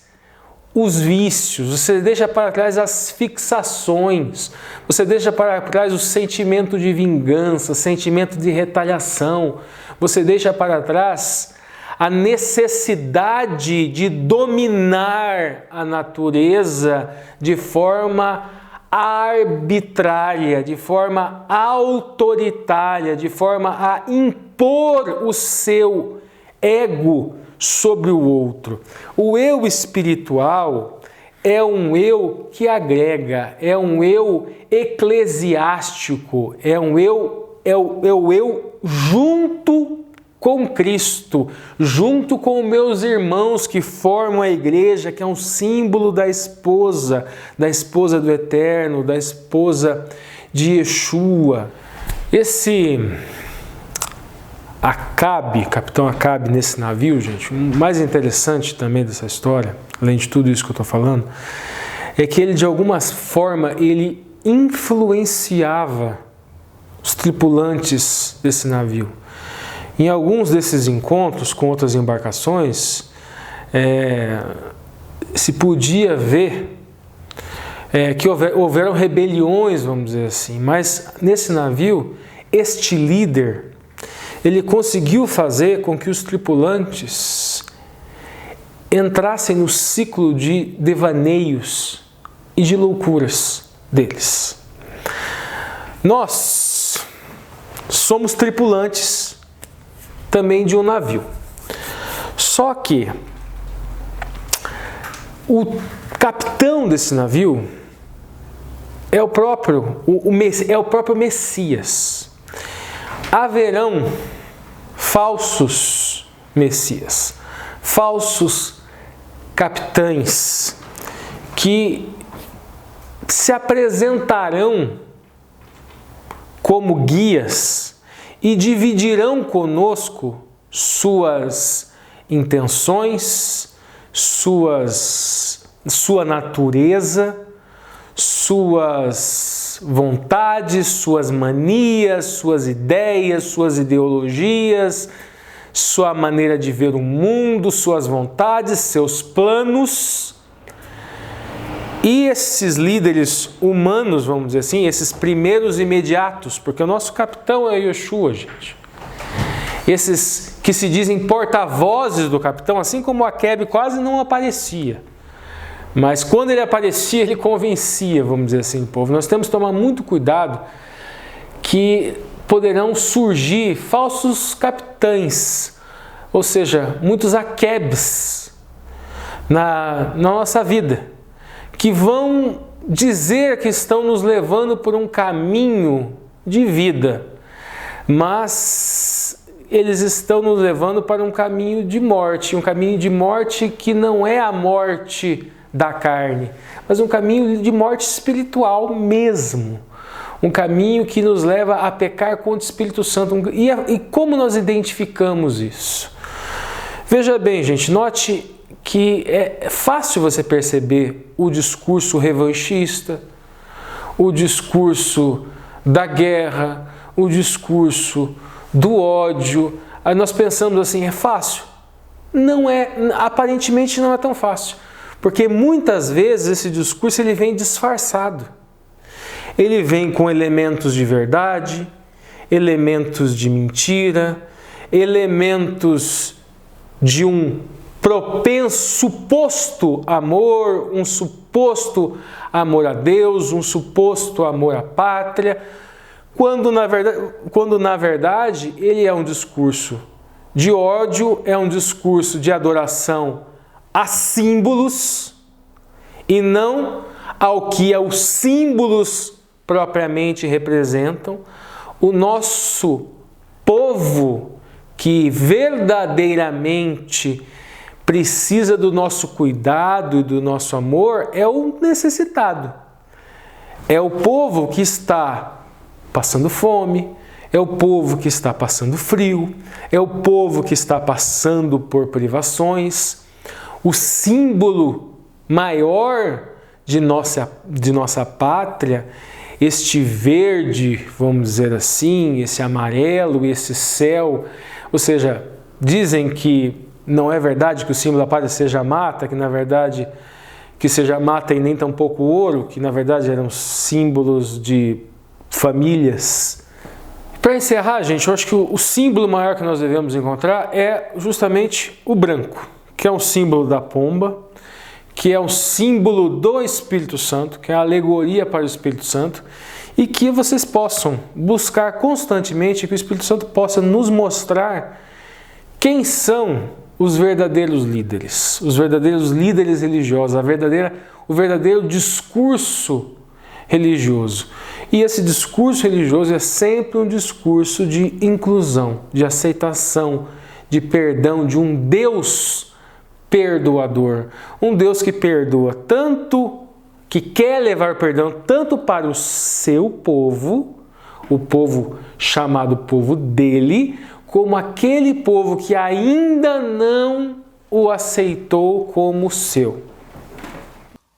os vícios, você deixa para trás as fixações, você deixa para trás o sentimento de vingança, o sentimento de retaliação, você deixa para trás a necessidade de dominar a natureza de forma arbitrária, de forma autoritária, de forma a impor o seu ego sobre o outro. O eu espiritual é um eu que agrega, é um eu eclesiástico, é o eu junto com Cristo, junto com meus irmãos que formam a igreja, que é um símbolo da esposa do Eterno, da esposa de Yeshua. Esse Acabe, capitão Acabe nesse navio, gente, o mais interessante também dessa história, além de tudo isso que eu estou falando, é que ele de alguma forma ele influenciava os tripulantes desse navio. Em alguns desses encontros com outras embarcações, se podia ver que houveram rebeliões, vamos dizer assim, mas nesse navio, este líder, ele conseguiu fazer com que os tripulantes entrassem no ciclo de devaneios e de loucuras deles. Nós somos tripulantes também de um navio. Só que o capitão desse navio é o próprio Messias. Haverão falsos Messias, falsos capitães que se apresentarão como guias e dividirão conosco suas intenções, sua natureza, suas vontades, suas manias, suas ideias, suas ideologias, sua maneira de ver o mundo, suas vontades, seus planos. E esses líderes humanos, vamos dizer assim, esses primeiros imediatos, porque o nosso capitão é Yeshua, gente. Esses que se dizem porta-vozes do capitão, assim como Acabe quase não aparecia. Mas quando ele aparecia, ele convencia, vamos dizer assim, o povo. Nós temos que tomar muito cuidado que poderão surgir falsos capitães, ou seja, muitos Acabes na nossa vida, que vão dizer que estão nos levando por um caminho de vida, mas eles estão nos levando para um caminho de morte que não é a morte da carne, mas um caminho de morte espiritual mesmo, um caminho que nos leva a pecar contra o Espírito Santo. E como nós identificamos isso? Veja bem, gente, note que é fácil você perceber o discurso revanchista, o discurso da guerra, o discurso do ódio. Aí nós pensamos assim, é fácil? Não é, aparentemente não é tão fácil, porque muitas vezes esse discurso ele vem disfarçado. Ele vem com elementos de verdade, elementos de mentira, elementos de um suposto amor, um suposto amor a Deus, um suposto amor à pátria, quando na verdade ele é um discurso de ódio, é um discurso de adoração a símbolos e não ao que os símbolos propriamente representam. O nosso povo que verdadeiramente precisa do nosso cuidado e do nosso amor é o necessitado. É o povo que está passando fome, é o povo que está passando frio, é o povo que está passando por privações. O símbolo maior de nossa pátria, este verde, vamos dizer assim, esse amarelo, esse céu, ou seja, dizem que não é verdade que o símbolo da pátria seja a mata, que na verdade que seja a mata e nem tampouco o ouro, que na verdade eram símbolos de famílias. Para encerrar, gente, eu acho que o símbolo maior que nós devemos encontrar é justamente o branco, que é um símbolo da pomba, que é um símbolo do Espírito Santo, que é a alegoria para o Espírito Santo, e que vocês possam buscar constantemente, que o Espírito Santo possa nos mostrar quem são os verdadeiros líderes religiosos, o verdadeiro discurso religioso. E esse discurso religioso é sempre um discurso de inclusão, de aceitação, de perdão, de um Deus perdoador. Um Deus que perdoa tanto, que quer levar perdão tanto para o seu povo, o povo chamado povo dele, como aquele povo que ainda não o aceitou como seu.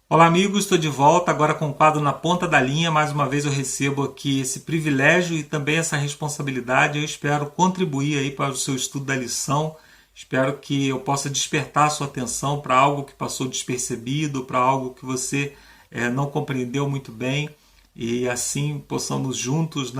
Olá amigos, estou de volta agora com o quadro Na Ponta da Linha. Mais uma vez eu recebo aqui esse privilégio e também essa responsabilidade. Eu espero contribuir aí para o seu estudo da lição. Espero que eu possa despertar a sua atenção para algo que passou despercebido, para algo que você não compreendeu muito bem, e assim possamos juntos,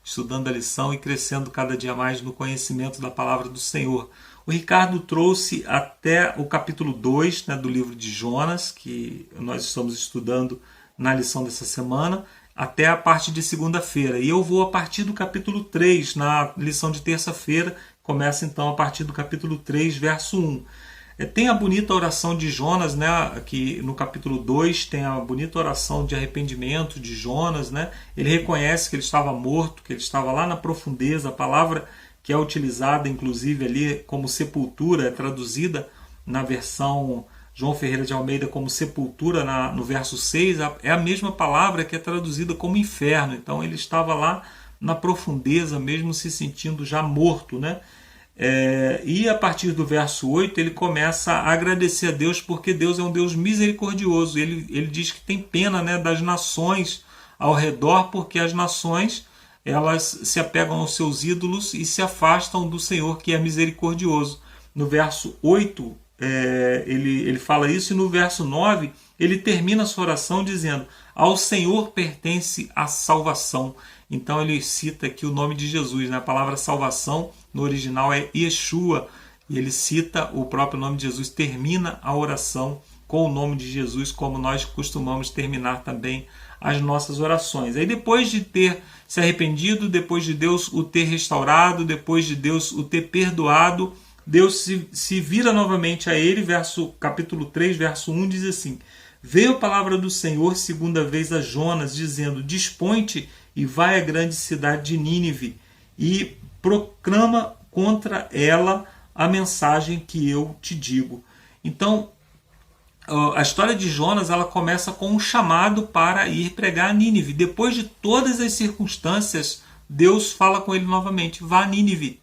estudando a lição e crescendo cada dia mais no conhecimento da palavra do Senhor. O Ricardo trouxe até o capítulo 2 do livro de Jonas, que nós estamos estudando na lição dessa semana. até a parte de segunda-feira. E eu vou a partir do capítulo 3, na lição de terça-feira, começa então a partir do capítulo 3, verso 1. Tem a bonita oração de Jonas, né? Aqui no capítulo 2 tem a bonita oração de arrependimento de Jonas, né? Ele reconhece que ele estava morto, que ele estava lá na profundeza. A palavra que é utilizada inclusive ali como sepultura, é traduzida na versão João Ferreira de Almeida como sepultura no verso 6, é a mesma palavra que é traduzida como inferno. Então ele estava lá na profundeza, mesmo se sentindo já morto, né? E a partir do verso 8 ele começa a agradecer a Deus, porque Deus é um Deus misericordioso. Ele diz que tem pena, né, das nações ao redor, porque as nações elas se apegam aos seus ídolos e se afastam do Senhor, que é misericordioso. No verso 8 ele fala isso, e no verso 9 ele termina a sua oração dizendo: ao Senhor pertence a salvação. Então ele cita aqui o nome de Jesus, né? A palavra salvação no original é Yeshua, e ele cita o próprio nome de Jesus, termina a oração com o nome de Jesus, como nós costumamos terminar também as nossas orações. Aí depois de ter se arrependido, depois de Deus o ter restaurado, depois de Deus o ter perdoado, Deus se vira novamente a ele, capítulo 3, verso 1, diz assim: veio a palavra do Senhor segunda vez a Jonas, dizendo: dispõe-te e vai à grande cidade de Nínive e proclama contra ela a mensagem que eu te digo. Então, a história de Jonas ela começa com um chamado para ir pregar a Nínive. Depois de todas as circunstâncias, Deus fala com ele novamente: vá a Nínive.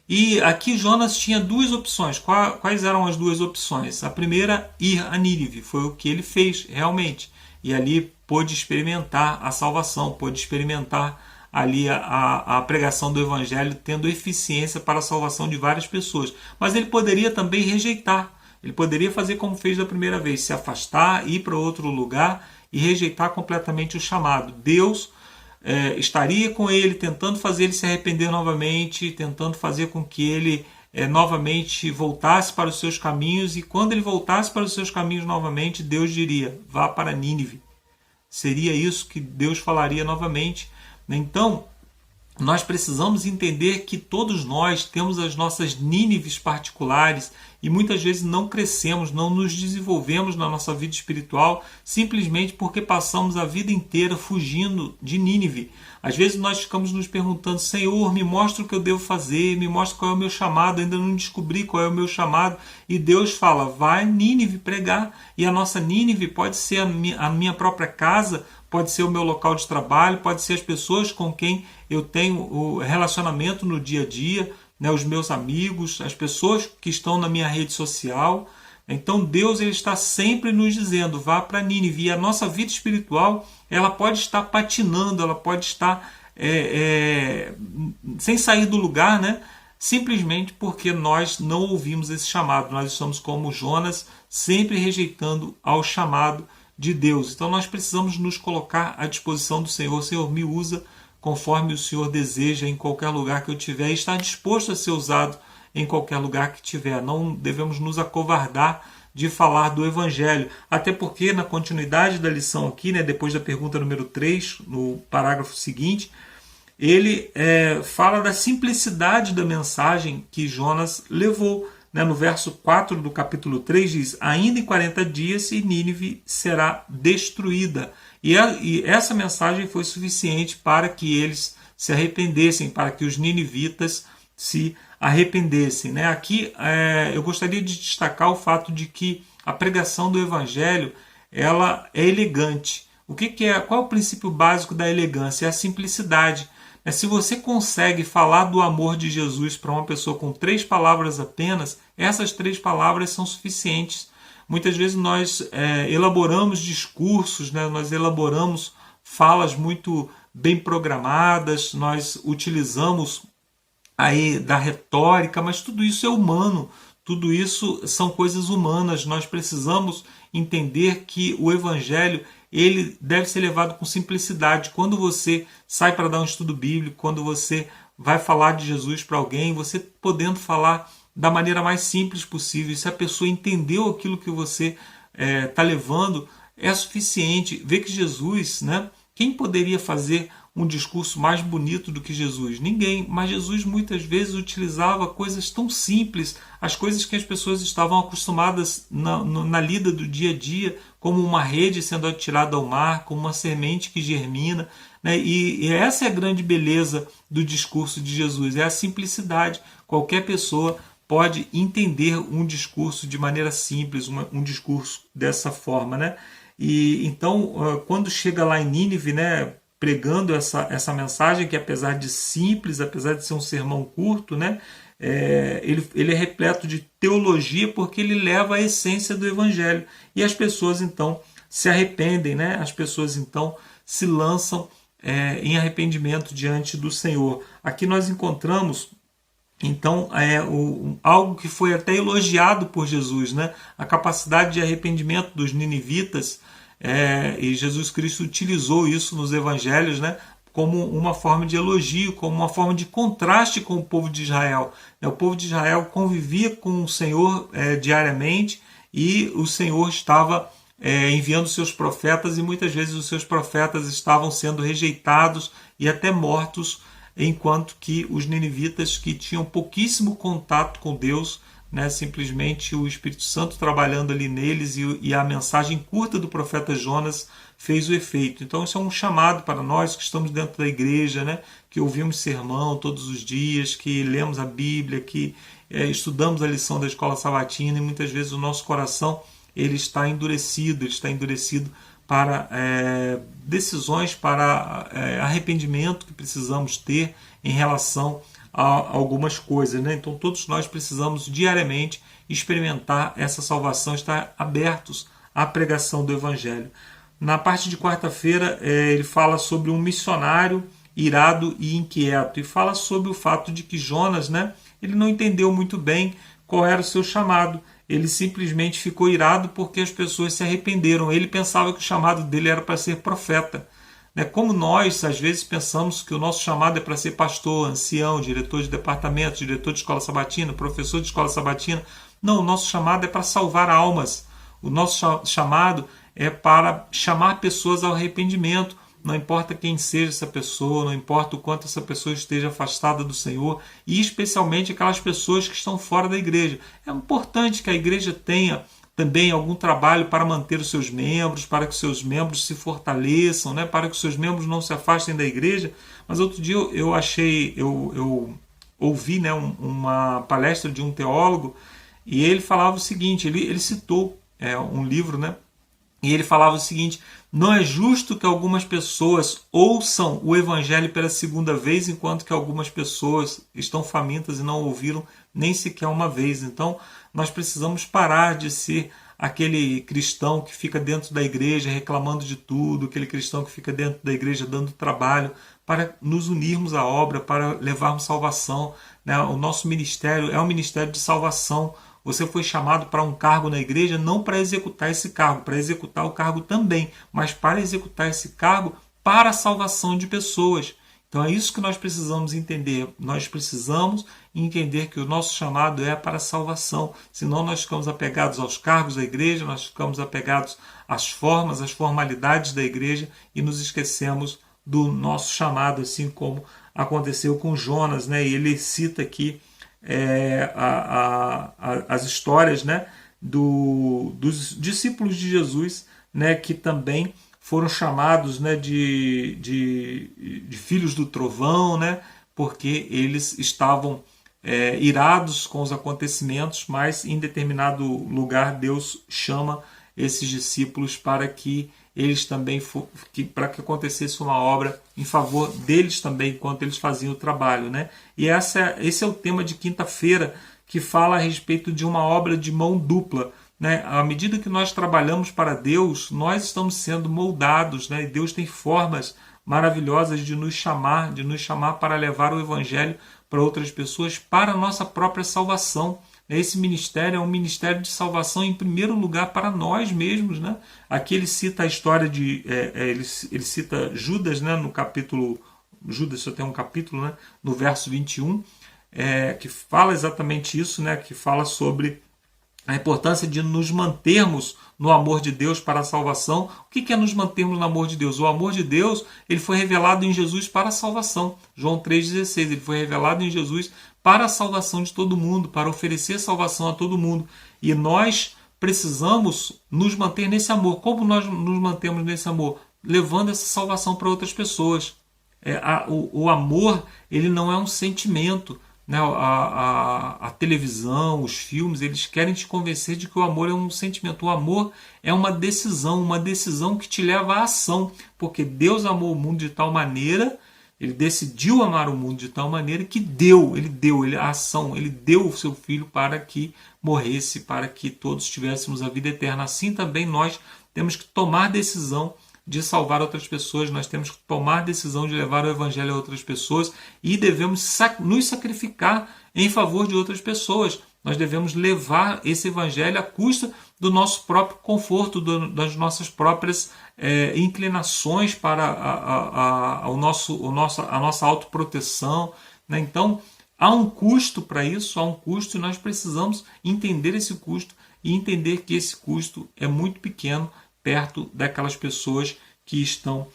E aqui Jonas tinha duas opções. Quais eram as duas opções? A primeira, ir a Nínive. Foi o que ele fez realmente. E ali pôde experimentar a salvação, pôde experimentar ali a pregação do Evangelho, tendo eficiência para a salvação de várias pessoas. Mas ele poderia também rejeitar. Ele poderia fazer como fez da primeira vez, se afastar, ir para outro lugar e rejeitar completamente o chamado. Deus estaria com ele, tentando fazer ele se arrepender novamente, tentando fazer com que ele novamente voltasse para os seus caminhos, e quando ele voltasse para os seus caminhos novamente, Deus diria: vá para Nínive. Seria isso que Deus falaria novamente. Então, nós precisamos entender que todos nós temos as nossas Nínives particulares e muitas vezes não crescemos, não nos desenvolvemos na nossa vida espiritual simplesmente porque passamos a vida inteira fugindo de Nínive. Às vezes nós ficamos nos perguntando: Senhor, me mostra o que eu devo fazer, me mostra qual é o meu chamado, ainda não descobri qual é o meu chamado. E Deus fala: vai a Nínive pregar. E a nossa Nínive pode ser a minha própria casa, pode ser o meu local de trabalho, pode ser as pessoas com quem eu tenho o relacionamento no dia a dia, né, os meus amigos, as pessoas que estão na minha rede social. Então Deus ele está sempre nos dizendo: vá para Nínive. E a nossa vida espiritual ela pode estar patinando, ela pode estar sem sair do lugar, né? Simplesmente porque nós não ouvimos esse chamado. Nós estamos como Jonas, sempre rejeitando ao chamado de Deus. Então nós precisamos nos colocar à disposição do Senhor. Senhor, me usa conforme o Senhor deseja em qualquer lugar que eu tiver, e estar disposto a ser usado em qualquer lugar que tiver. Não devemos nos acovardar de falar do Evangelho. Até porque na continuidade da lição aqui, né, depois da pergunta número 3, no parágrafo seguinte, ele fala da simplicidade da mensagem que Jonas levou. No verso 4 do capítulo 3 diz: ainda em 40 dias e Nínive será destruída. E essa mensagem foi suficiente para que eles se arrependessem, para que os ninivitas se arrependessem. Aqui eu gostaria de destacar o fato de que a pregação do Evangelho ela é elegante. Qual é o princípio básico da elegância? É a simplicidade. Se você consegue falar do amor de Jesus para uma pessoa com 3 palavras apenas, essas 3 palavras são suficientes. Muitas vezes nós elaboramos discursos, nós elaboramos falas muito bem programadas, nós utilizamos aí da retórica, mas tudo isso é humano, tudo isso são coisas humanas. Nós precisamos entender que o Evangelho ele deve ser levado com simplicidade. Quando você sai para dar um estudo bíblico, quando você vai falar de Jesus para alguém, você podendo falar da maneira mais simples possível. Se a pessoa entendeu aquilo que você está levando, é suficiente. Vê que Jesus, Quem poderia fazer um discurso mais bonito do que Jesus? Ninguém, mas Jesus muitas vezes utilizava coisas tão simples, as coisas que as pessoas estavam acostumadas na lida do dia a dia, como uma rede sendo atirada ao mar, como uma semente que germina, né? E essa é a grande beleza do discurso de Jesus, é a simplicidade. Qualquer pessoa pode entender um discurso de maneira simples, um discurso dessa forma, né? E então, quando chega lá em Nínive, né, pregando essa mensagem, que apesar de simples, apesar de ser um sermão curto, né, ele é repleto de teologia, porque ele leva a essência do evangelho. E as pessoas então se arrependem, né? As pessoas então se lançam em arrependimento diante do Senhor. Aqui nós encontramos então algo que foi até elogiado por Jesus, né? A capacidade de arrependimento dos ninivitas, e Jesus Cristo utilizou isso nos evangelhos, né? Como uma forma de elogio, como uma forma de contraste com o povo de Israel. O povo de Israel convivia com o Senhor diariamente, e o Senhor estava enviando seus profetas, e muitas vezes os seus profetas estavam sendo rejeitados e até mortos, enquanto que os ninivitas, que tinham pouquíssimo contato com Deus, né, simplesmente o Espírito Santo trabalhando ali neles, e a mensagem curta do profeta Jonas fez o efeito. Então isso é um chamado para nós que estamos dentro da igreja, né, que ouvimos sermão todos os dias, que lemos a Bíblia, que estudamos a lição da escola sabatina, e muitas vezes o nosso coração ele está endurecido para decisões, para arrependimento que precisamos ter em relação a algumas coisas, né? Então todos nós precisamos diariamente experimentar essa salvação, estar abertos à pregação do Evangelho. Na parte de quarta-feira ele fala sobre um missionário irado e inquieto, e fala sobre o fato de que Jonas, né, ele não entendeu muito bem qual era o seu chamado. Ele simplesmente ficou irado porque as pessoas se arrependeram. Ele pensava que o chamado dele era para ser profeta. Como nós, às vezes, pensamos que o nosso chamado é para ser pastor, ancião, diretor de departamento, diretor de escola sabatina, professor de escola sabatina. Não, o nosso chamado é para salvar almas. O nosso chamado é para chamar pessoas ao arrependimento. Não importa quem seja essa pessoa, não importa o quanto essa pessoa esteja afastada do Senhor, e especialmente aquelas pessoas que estão fora da igreja. É importante que a igreja tenha também algum trabalho para manter os seus membros, para que os seus membros se fortaleçam, né? Para que os seus membros não se afastem da igreja. Mas outro dia eu ouvi, né, uma palestra de um teólogo, e ele falava o seguinte, ele citou um livro, né? E ele falava o seguinte: não é justo que algumas pessoas ouçam o Evangelho pela segunda vez, enquanto que algumas pessoas estão famintas e não ouviram nem sequer uma vez. Então, nós precisamos parar de ser aquele cristão que fica dentro da igreja reclamando de tudo, aquele cristão que fica dentro da igreja dando trabalho, para nos unirmos à obra, para levarmos salvação, né? O nosso ministério é um ministério de salvação. Você foi chamado para um cargo na igreja não para executar esse cargo, para executar o cargo também, mas para executar esse cargo para a salvação de pessoas. Então é isso que nós precisamos entender. Nós precisamos entender que o nosso chamado é para a salvação. Senão nós ficamos apegados aos cargos da igreja, nós ficamos apegados às formas, às formalidades da igreja, e nos esquecemos do nosso chamado, assim como aconteceu com Jonas, né? E ele cita aqui as histórias, né, dos discípulos de Jesus, né, que também foram chamados, né, de filhos do trovão, né, porque eles estavam irados com os acontecimentos, mas em determinado lugar Deus chama esses discípulos para que eles também para que acontecesse uma obra em favor deles também, enquanto eles faziam o trabalho, né? E esse é o tema de quinta-feira, que fala a respeito de uma obra de mão dupla, né? À medida que nós trabalhamos para Deus, nós estamos sendo moldados, né? E Deus tem formas maravilhosas de nos chamar para levar o Evangelho para outras pessoas, para a nossa própria salvação. Esse ministério é um ministério de salvação em primeiro lugar para nós mesmos, né? Aqui ele cita a história de... ele cita Judas, né? No capítulo... Judas só tem um capítulo, né? No verso 21, que fala exatamente isso, né? Que fala sobre a importância de nos mantermos no amor de Deus para a salvação. O que é nos mantermos no amor de Deus? O amor de Deus, ele foi revelado em Jesus para a salvação. João 3,16, ele foi revelado em Jesus para a salvação de todo mundo, para oferecer salvação a todo mundo. E nós precisamos nos manter nesse amor. Como nós nos mantemos nesse amor? Levando essa salvação para outras pessoas. O amor, ele não é um sentimento. Né? A televisão, os filmes, eles querem te convencer de que o amor é um sentimento. O amor é uma decisão que te leva à ação, porque Deus amou o mundo de tal maneira, ele decidiu amar o mundo de tal maneira que a ação, ele deu o seu filho para que morresse, para que todos tivéssemos a vida eterna. Assim também nós temos que tomar decisão de salvar outras pessoas, nós temos que tomar a decisão de levar o evangelho a outras pessoas e devemos nos sacrificar em favor de outras pessoas. Nós devemos levar esse evangelho à custa do nosso próprio conforto, das nossas próprias inclinações para a nossa autoproteção. Né? Então, há um custo para isso, há um custo e nós precisamos entender esse custo e entender que esse custo é muito pequeno perto daquelas pessoas que estão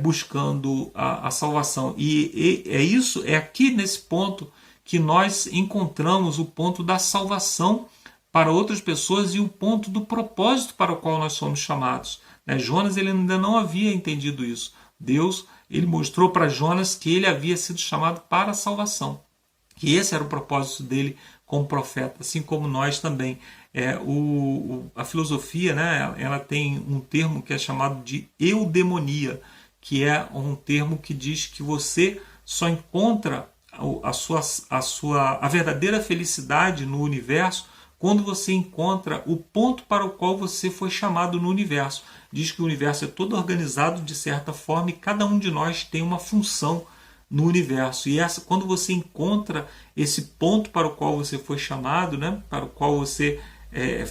buscando a salvação. E é aqui nesse ponto que nós encontramos o ponto da salvação para outras pessoas e o ponto do propósito para o qual nós somos chamados. Jonas ele ainda não havia entendido isso. Deus ele mostrou para Jonas que ele havia sido chamado para a salvação, que esse era o propósito dele como profeta, assim como nós também. A filosofia, né, ela tem um termo que é chamado de eudemonia, que é um termo que diz que você só encontra a verdadeira felicidade no universo quando você encontra o ponto para o qual você foi chamado no universo. Diz que o universo é todo organizado de certa forma e cada um de nós tem uma função no universo. E quando você encontra esse ponto para o qual você foi chamado, né, para o qual você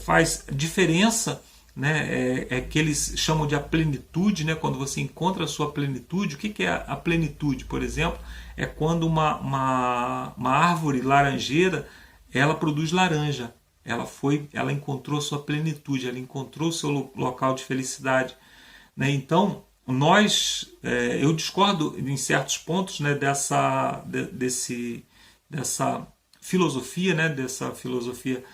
faz diferença, né, que eles chamam de a plenitude, né, quando você encontra a sua plenitude. O que é a plenitude, por exemplo? É quando uma árvore laranjeira ela produz laranja. Ela encontrou sua plenitude, ela encontrou seu local de felicidade. Né? Então, eu discordo em certos pontos, né, dessa filosofia, né, dessa filosofia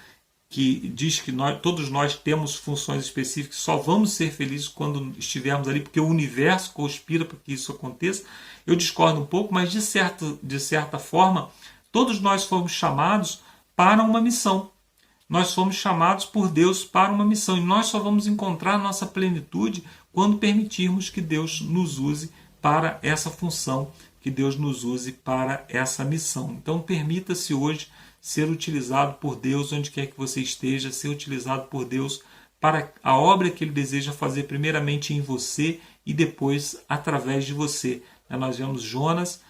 que diz que todos nós temos funções específicas, só vamos ser felizes quando estivermos ali, porque o universo conspira para que isso aconteça. Eu discordo um pouco, mas de certa forma, todos nós fomos chamados para uma missão. Nós fomos chamados por Deus para uma missão, e nós só vamos encontrar nossa plenitude quando permitirmos que Deus nos use para essa função, que Deus nos use para essa missão. Então permita-se hoje ser utilizado por Deus onde quer que você esteja, ser utilizado por Deus para a obra que Ele deseja fazer primeiramente em você e depois através de você. Nós vemos Jonas,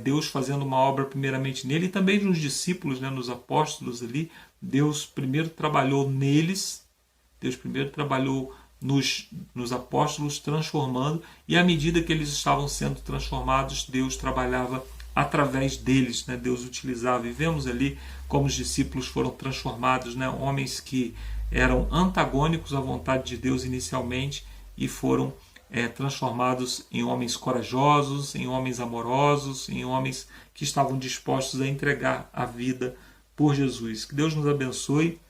Deus fazendo uma obra primeiramente nele e também nos discípulos, né, nos apóstolos ali. Deus primeiro trabalhou neles, Deus primeiro trabalhou nos apóstolos, transformando, e à medida que eles estavam sendo transformados, Deus trabalhava através deles, né? Deus utilizava, e vemos ali como os discípulos foram transformados, né? Homens que eram antagônicos à vontade de Deus inicialmente e foram transformados em homens corajosos, em homens amorosos, em homens que estavam dispostos a entregar a vida por Jesus. Que Deus nos abençoe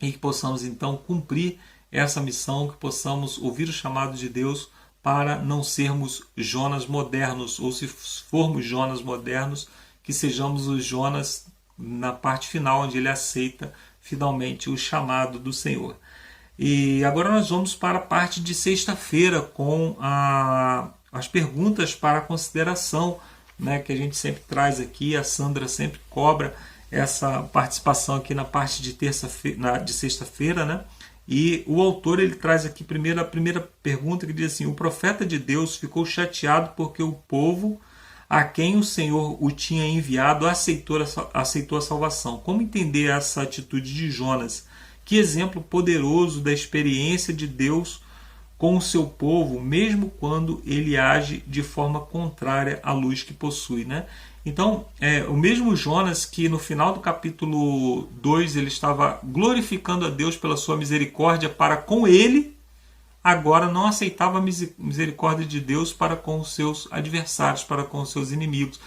e que possamos então cumprir essa missão, que possamos ouvir o chamado de Deus para não sermos Jonas modernos, ou se formos Jonas modernos, que sejamos os Jonas na parte final, onde ele aceita finalmente o chamado do Senhor. E agora nós vamos para a parte de sexta-feira com as perguntas para a consideração, né, que a gente sempre traz aqui. A Sandra sempre cobra essa participação aqui na parte de sexta-feira, né? E o autor ele traz aqui a primeira pergunta, que diz assim: o profeta de Deus ficou chateado porque o povo a quem o Senhor o tinha enviado aceitou a salvação. Como entender essa atitude de Jonas? Que exemplo poderoso da experiência de Deus com o seu povo, mesmo quando ele age de forma contrária à luz que possui, né? Então, o mesmo Jonas que no final do capítulo 2 ele estava glorificando a Deus pela sua misericórdia para com ele, agora não aceitava a misericórdia de Deus para com os seus adversários, para com os seus inimigos.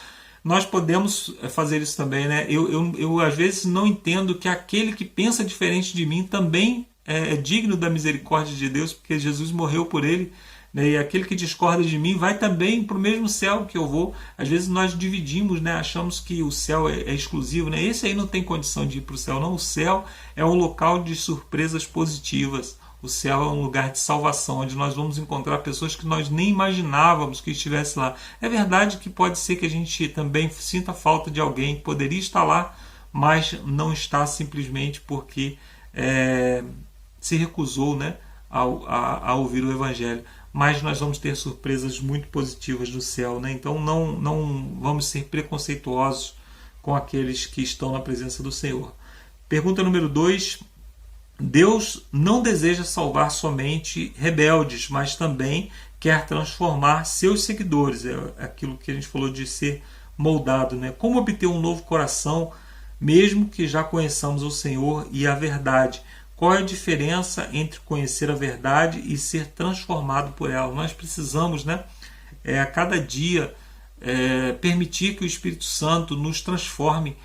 Nós podemos fazer isso também, né? Eu às vezes não entendo que aquele que pensa diferente de mim também é digno da misericórdia de Deus, porque Jesus morreu por ele, né? E aquele que discorda de mim vai também para o mesmo céu que eu vou. Às vezes nós dividimos, né? Achamos que o céu é exclusivo, né? Esse aí não tem condição de ir para o céu, não. O céu é um local de surpresas positivas. O céu é um lugar de salvação, onde nós vamos encontrar pessoas que nós nem imaginávamos que estivesse lá. É verdade que pode ser que a gente também sinta falta de alguém que poderia estar lá, mas não está simplesmente porque se recusou, né, a ouvir o Evangelho. Mas nós vamos ter surpresas muito positivas no céu, né? Então não vamos ser preconceituosos com aqueles que estão na presença do Senhor. Pergunta número 2. Deus não deseja salvar somente rebeldes, mas também quer transformar seus seguidores. É aquilo que a gente falou de ser moldado, né? Como obter um novo coração, mesmo que já conheçamos o Senhor e a verdade? Qual é a diferença entre conhecer a verdade e ser transformado por ela? Nós precisamos, né, a cada dia permitir que o Espírito Santo nos transforme.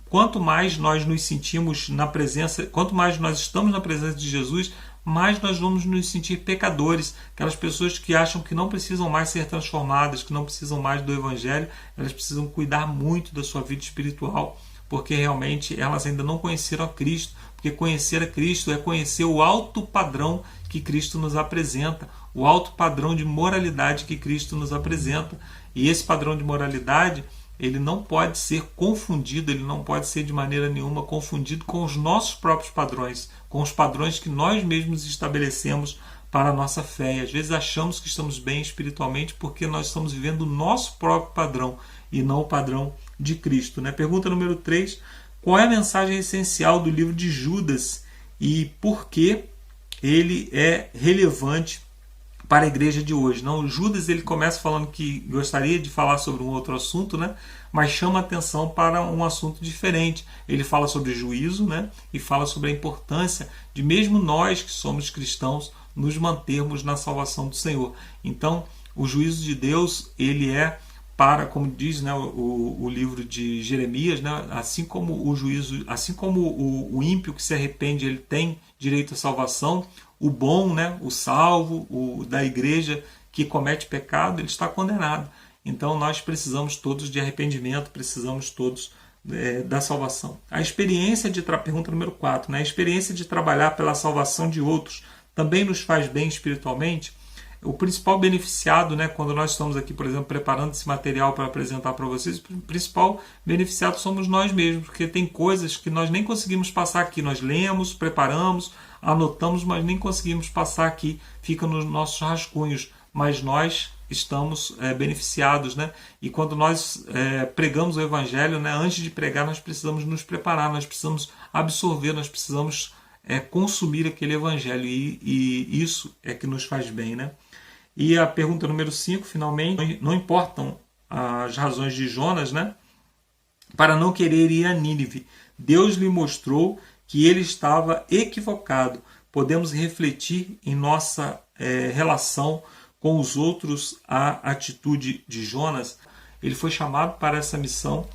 Quanto mais nós nos sentimos na presença, quanto mais nós estamos na presença de Jesus, mais nós vamos nos sentir pecadores. Aquelas pessoas que acham que não precisam mais ser transformadas, que não precisam mais do Evangelho, elas precisam cuidar muito da sua vida espiritual, porque realmente elas ainda não conheceram a Cristo. Porque conhecer a Cristo é conhecer o alto padrão que Cristo nos apresenta, o alto padrão de moralidade que Cristo nos apresenta. E esse padrão de moralidade, ele não pode ser confundido, ele não pode ser de maneira nenhuma confundido com os nossos próprios padrões, com os padrões que nós mesmos estabelecemos para a nossa fé. E às vezes achamos que estamos bem espiritualmente porque nós estamos vivendo o nosso próprio padrão e não o padrão de Cristo, né? Pergunta número 3. Qual é a mensagem essencial do livro de Judas e por que ele é relevante para a igreja de hoje? Não, Judas ele começa falando que gostaria de falar sobre um outro assunto, né? Mas chama atenção para um assunto diferente. Ele fala sobre juízo, né? E fala sobre a importância de mesmo nós que somos cristãos nos mantermos na salvação do Senhor. Então, o juízo de Deus, ele é para, como diz, né, o livro de Jeremias, né, assim como o juízo, assim como o ímpio que se arrepende, ele tem direito à salvação, o bom, né, o salvo, o da igreja que comete pecado, ele está condenado. Então nós precisamos todos de arrependimento, precisamos todos da salvação. A experiência de pergunta número 4, né, a experiência de trabalhar pela salvação de outros também nos faz bem espiritualmente. O principal beneficiado, né, quando nós estamos aqui, por exemplo, preparando esse material para apresentar para vocês, o principal beneficiado somos nós mesmos, porque tem coisas que nós nem conseguimos passar aqui. Nós lemos, preparamos, anotamos, mas nem conseguimos passar aqui, fica nos nossos rascunhos, mas nós estamos beneficiados, né? E quando nós pregamos o Evangelho, né, antes de pregar, nós precisamos nos preparar, nós precisamos absorver, nós precisamos consumir aquele Evangelho, e isso é que nos faz bem, né? E a pergunta número 5, finalmente, não importam as razões de Jonas, né, para não querer ir a Nínive. Deus lhe mostrou que ele estava equivocado. Podemos refletir em nossa relação com os outros a atitude de Jonas. Ele foi chamado para essa missão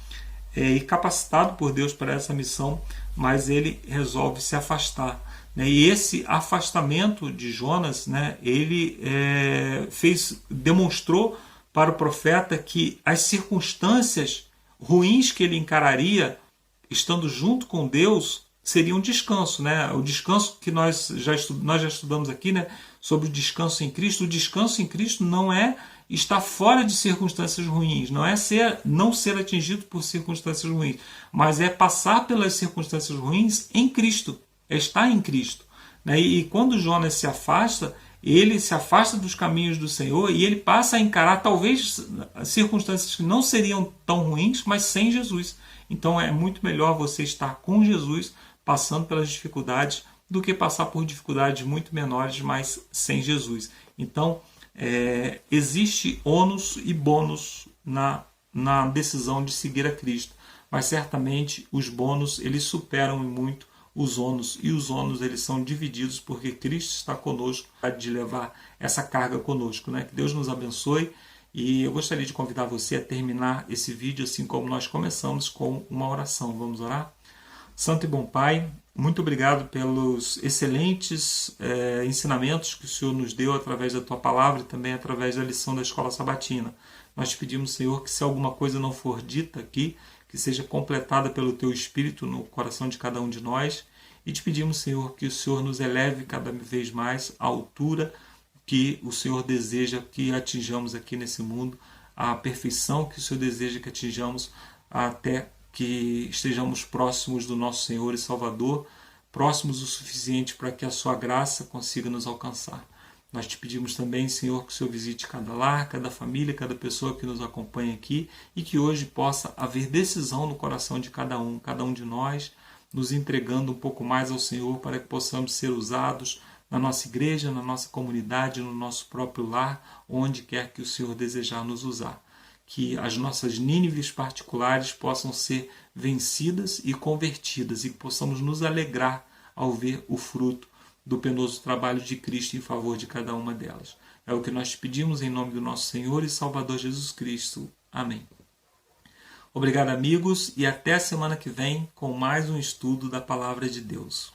e capacitado por Deus para essa missão, mas ele resolve se afastar. E esse afastamento de Jonas, né, ele demonstrou para o profeta que as circunstâncias ruins que ele encararia, estando junto com Deus, seria um descanso, né? O descanso que nós já estudamos aqui, né, sobre o descanso em Cristo. O descanso em Cristo não é estar fora de circunstâncias ruins, não é não ser atingido por circunstâncias ruins, mas é passar pelas circunstâncias ruins em Cristo, é estar em Cristo, né? E quando Jonas se afasta, ele se afasta dos caminhos do Senhor e ele passa a encarar talvez circunstâncias que não seriam tão ruins, mas sem Jesus. Então é muito melhor você estar com Jesus, passando pelas dificuldades, do que passar por dificuldades muito menores, mas sem Jesus. Então, existe ônus e bônus na decisão de seguir a Cristo, mas certamente os bônus eles superam muito os ônus, e os ônus eles são divididos porque Cristo está conosco de levar essa carga conosco, né? Que Deus nos abençoe, e eu gostaria de convidar você a terminar esse vídeo assim como nós começamos, com uma oração. Vamos orar? Santo e bom Pai, muito obrigado pelos excelentes ensinamentos que o Senhor nos deu através da Tua Palavra e também através da lição da Escola Sabatina. Nós te pedimos, Senhor, que se alguma coisa não for dita aqui, que seja completada pelo Teu Espírito no coração de cada um de nós. E te pedimos, Senhor, que o Senhor nos eleve cada vez mais à altura que o Senhor deseja que atinjamos aqui nesse mundo, a perfeição que o Senhor deseja que atinjamos, até que estejamos próximos do nosso Senhor e Salvador, próximos o suficiente para que a sua graça consiga nos alcançar. Nós te pedimos também, Senhor, que o Senhor visite cada lar, cada família, cada pessoa que nos acompanha aqui, e que hoje possa haver decisão no coração de cada um de nós, nos entregando um pouco mais ao Senhor para que possamos ser usados na nossa igreja, na nossa comunidade, no nosso próprio lar, onde quer que o Senhor desejar nos usar. Que as nossas Nínives particulares possam ser vencidas e convertidas, e que possamos nos alegrar ao ver o fruto do penoso trabalho de Cristo em favor de cada uma delas. É o que nós te pedimos em nome do nosso Senhor e Salvador Jesus Cristo. Amém. Obrigado, amigos, e até a semana que vem com mais um estudo da Palavra de Deus.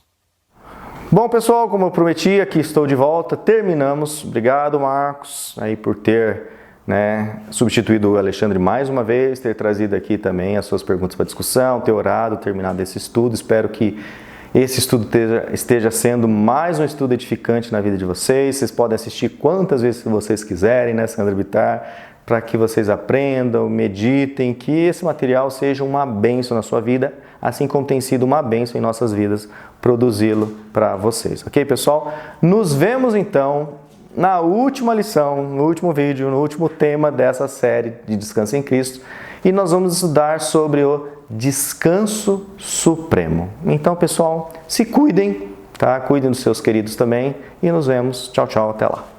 Bom, pessoal, como eu prometi, aqui estou de volta. Terminamos. Obrigado, Marcos, aí por ter substituído o Alexandre mais uma vez, ter trazido aqui também as suas perguntas para discussão, ter orado, terminado esse estudo. Espero que esse estudo esteja sendo mais um estudo edificante na vida de vocês. Vocês podem assistir quantas vezes vocês quiserem, né, Sandra Bittar, para que vocês aprendam, meditem, que esse material seja uma bênção na sua vida, assim como tem sido uma bênção em nossas vidas produzi-lo para vocês. Ok, pessoal? Nos vemos então na última lição, no último vídeo, no último tema dessa série de Descanso em Cristo, e nós vamos estudar sobre o descanso supremo. Então, pessoal, se cuidem, tá? Cuidem dos seus queridos também, e nos vemos. Tchau, tchau, até lá.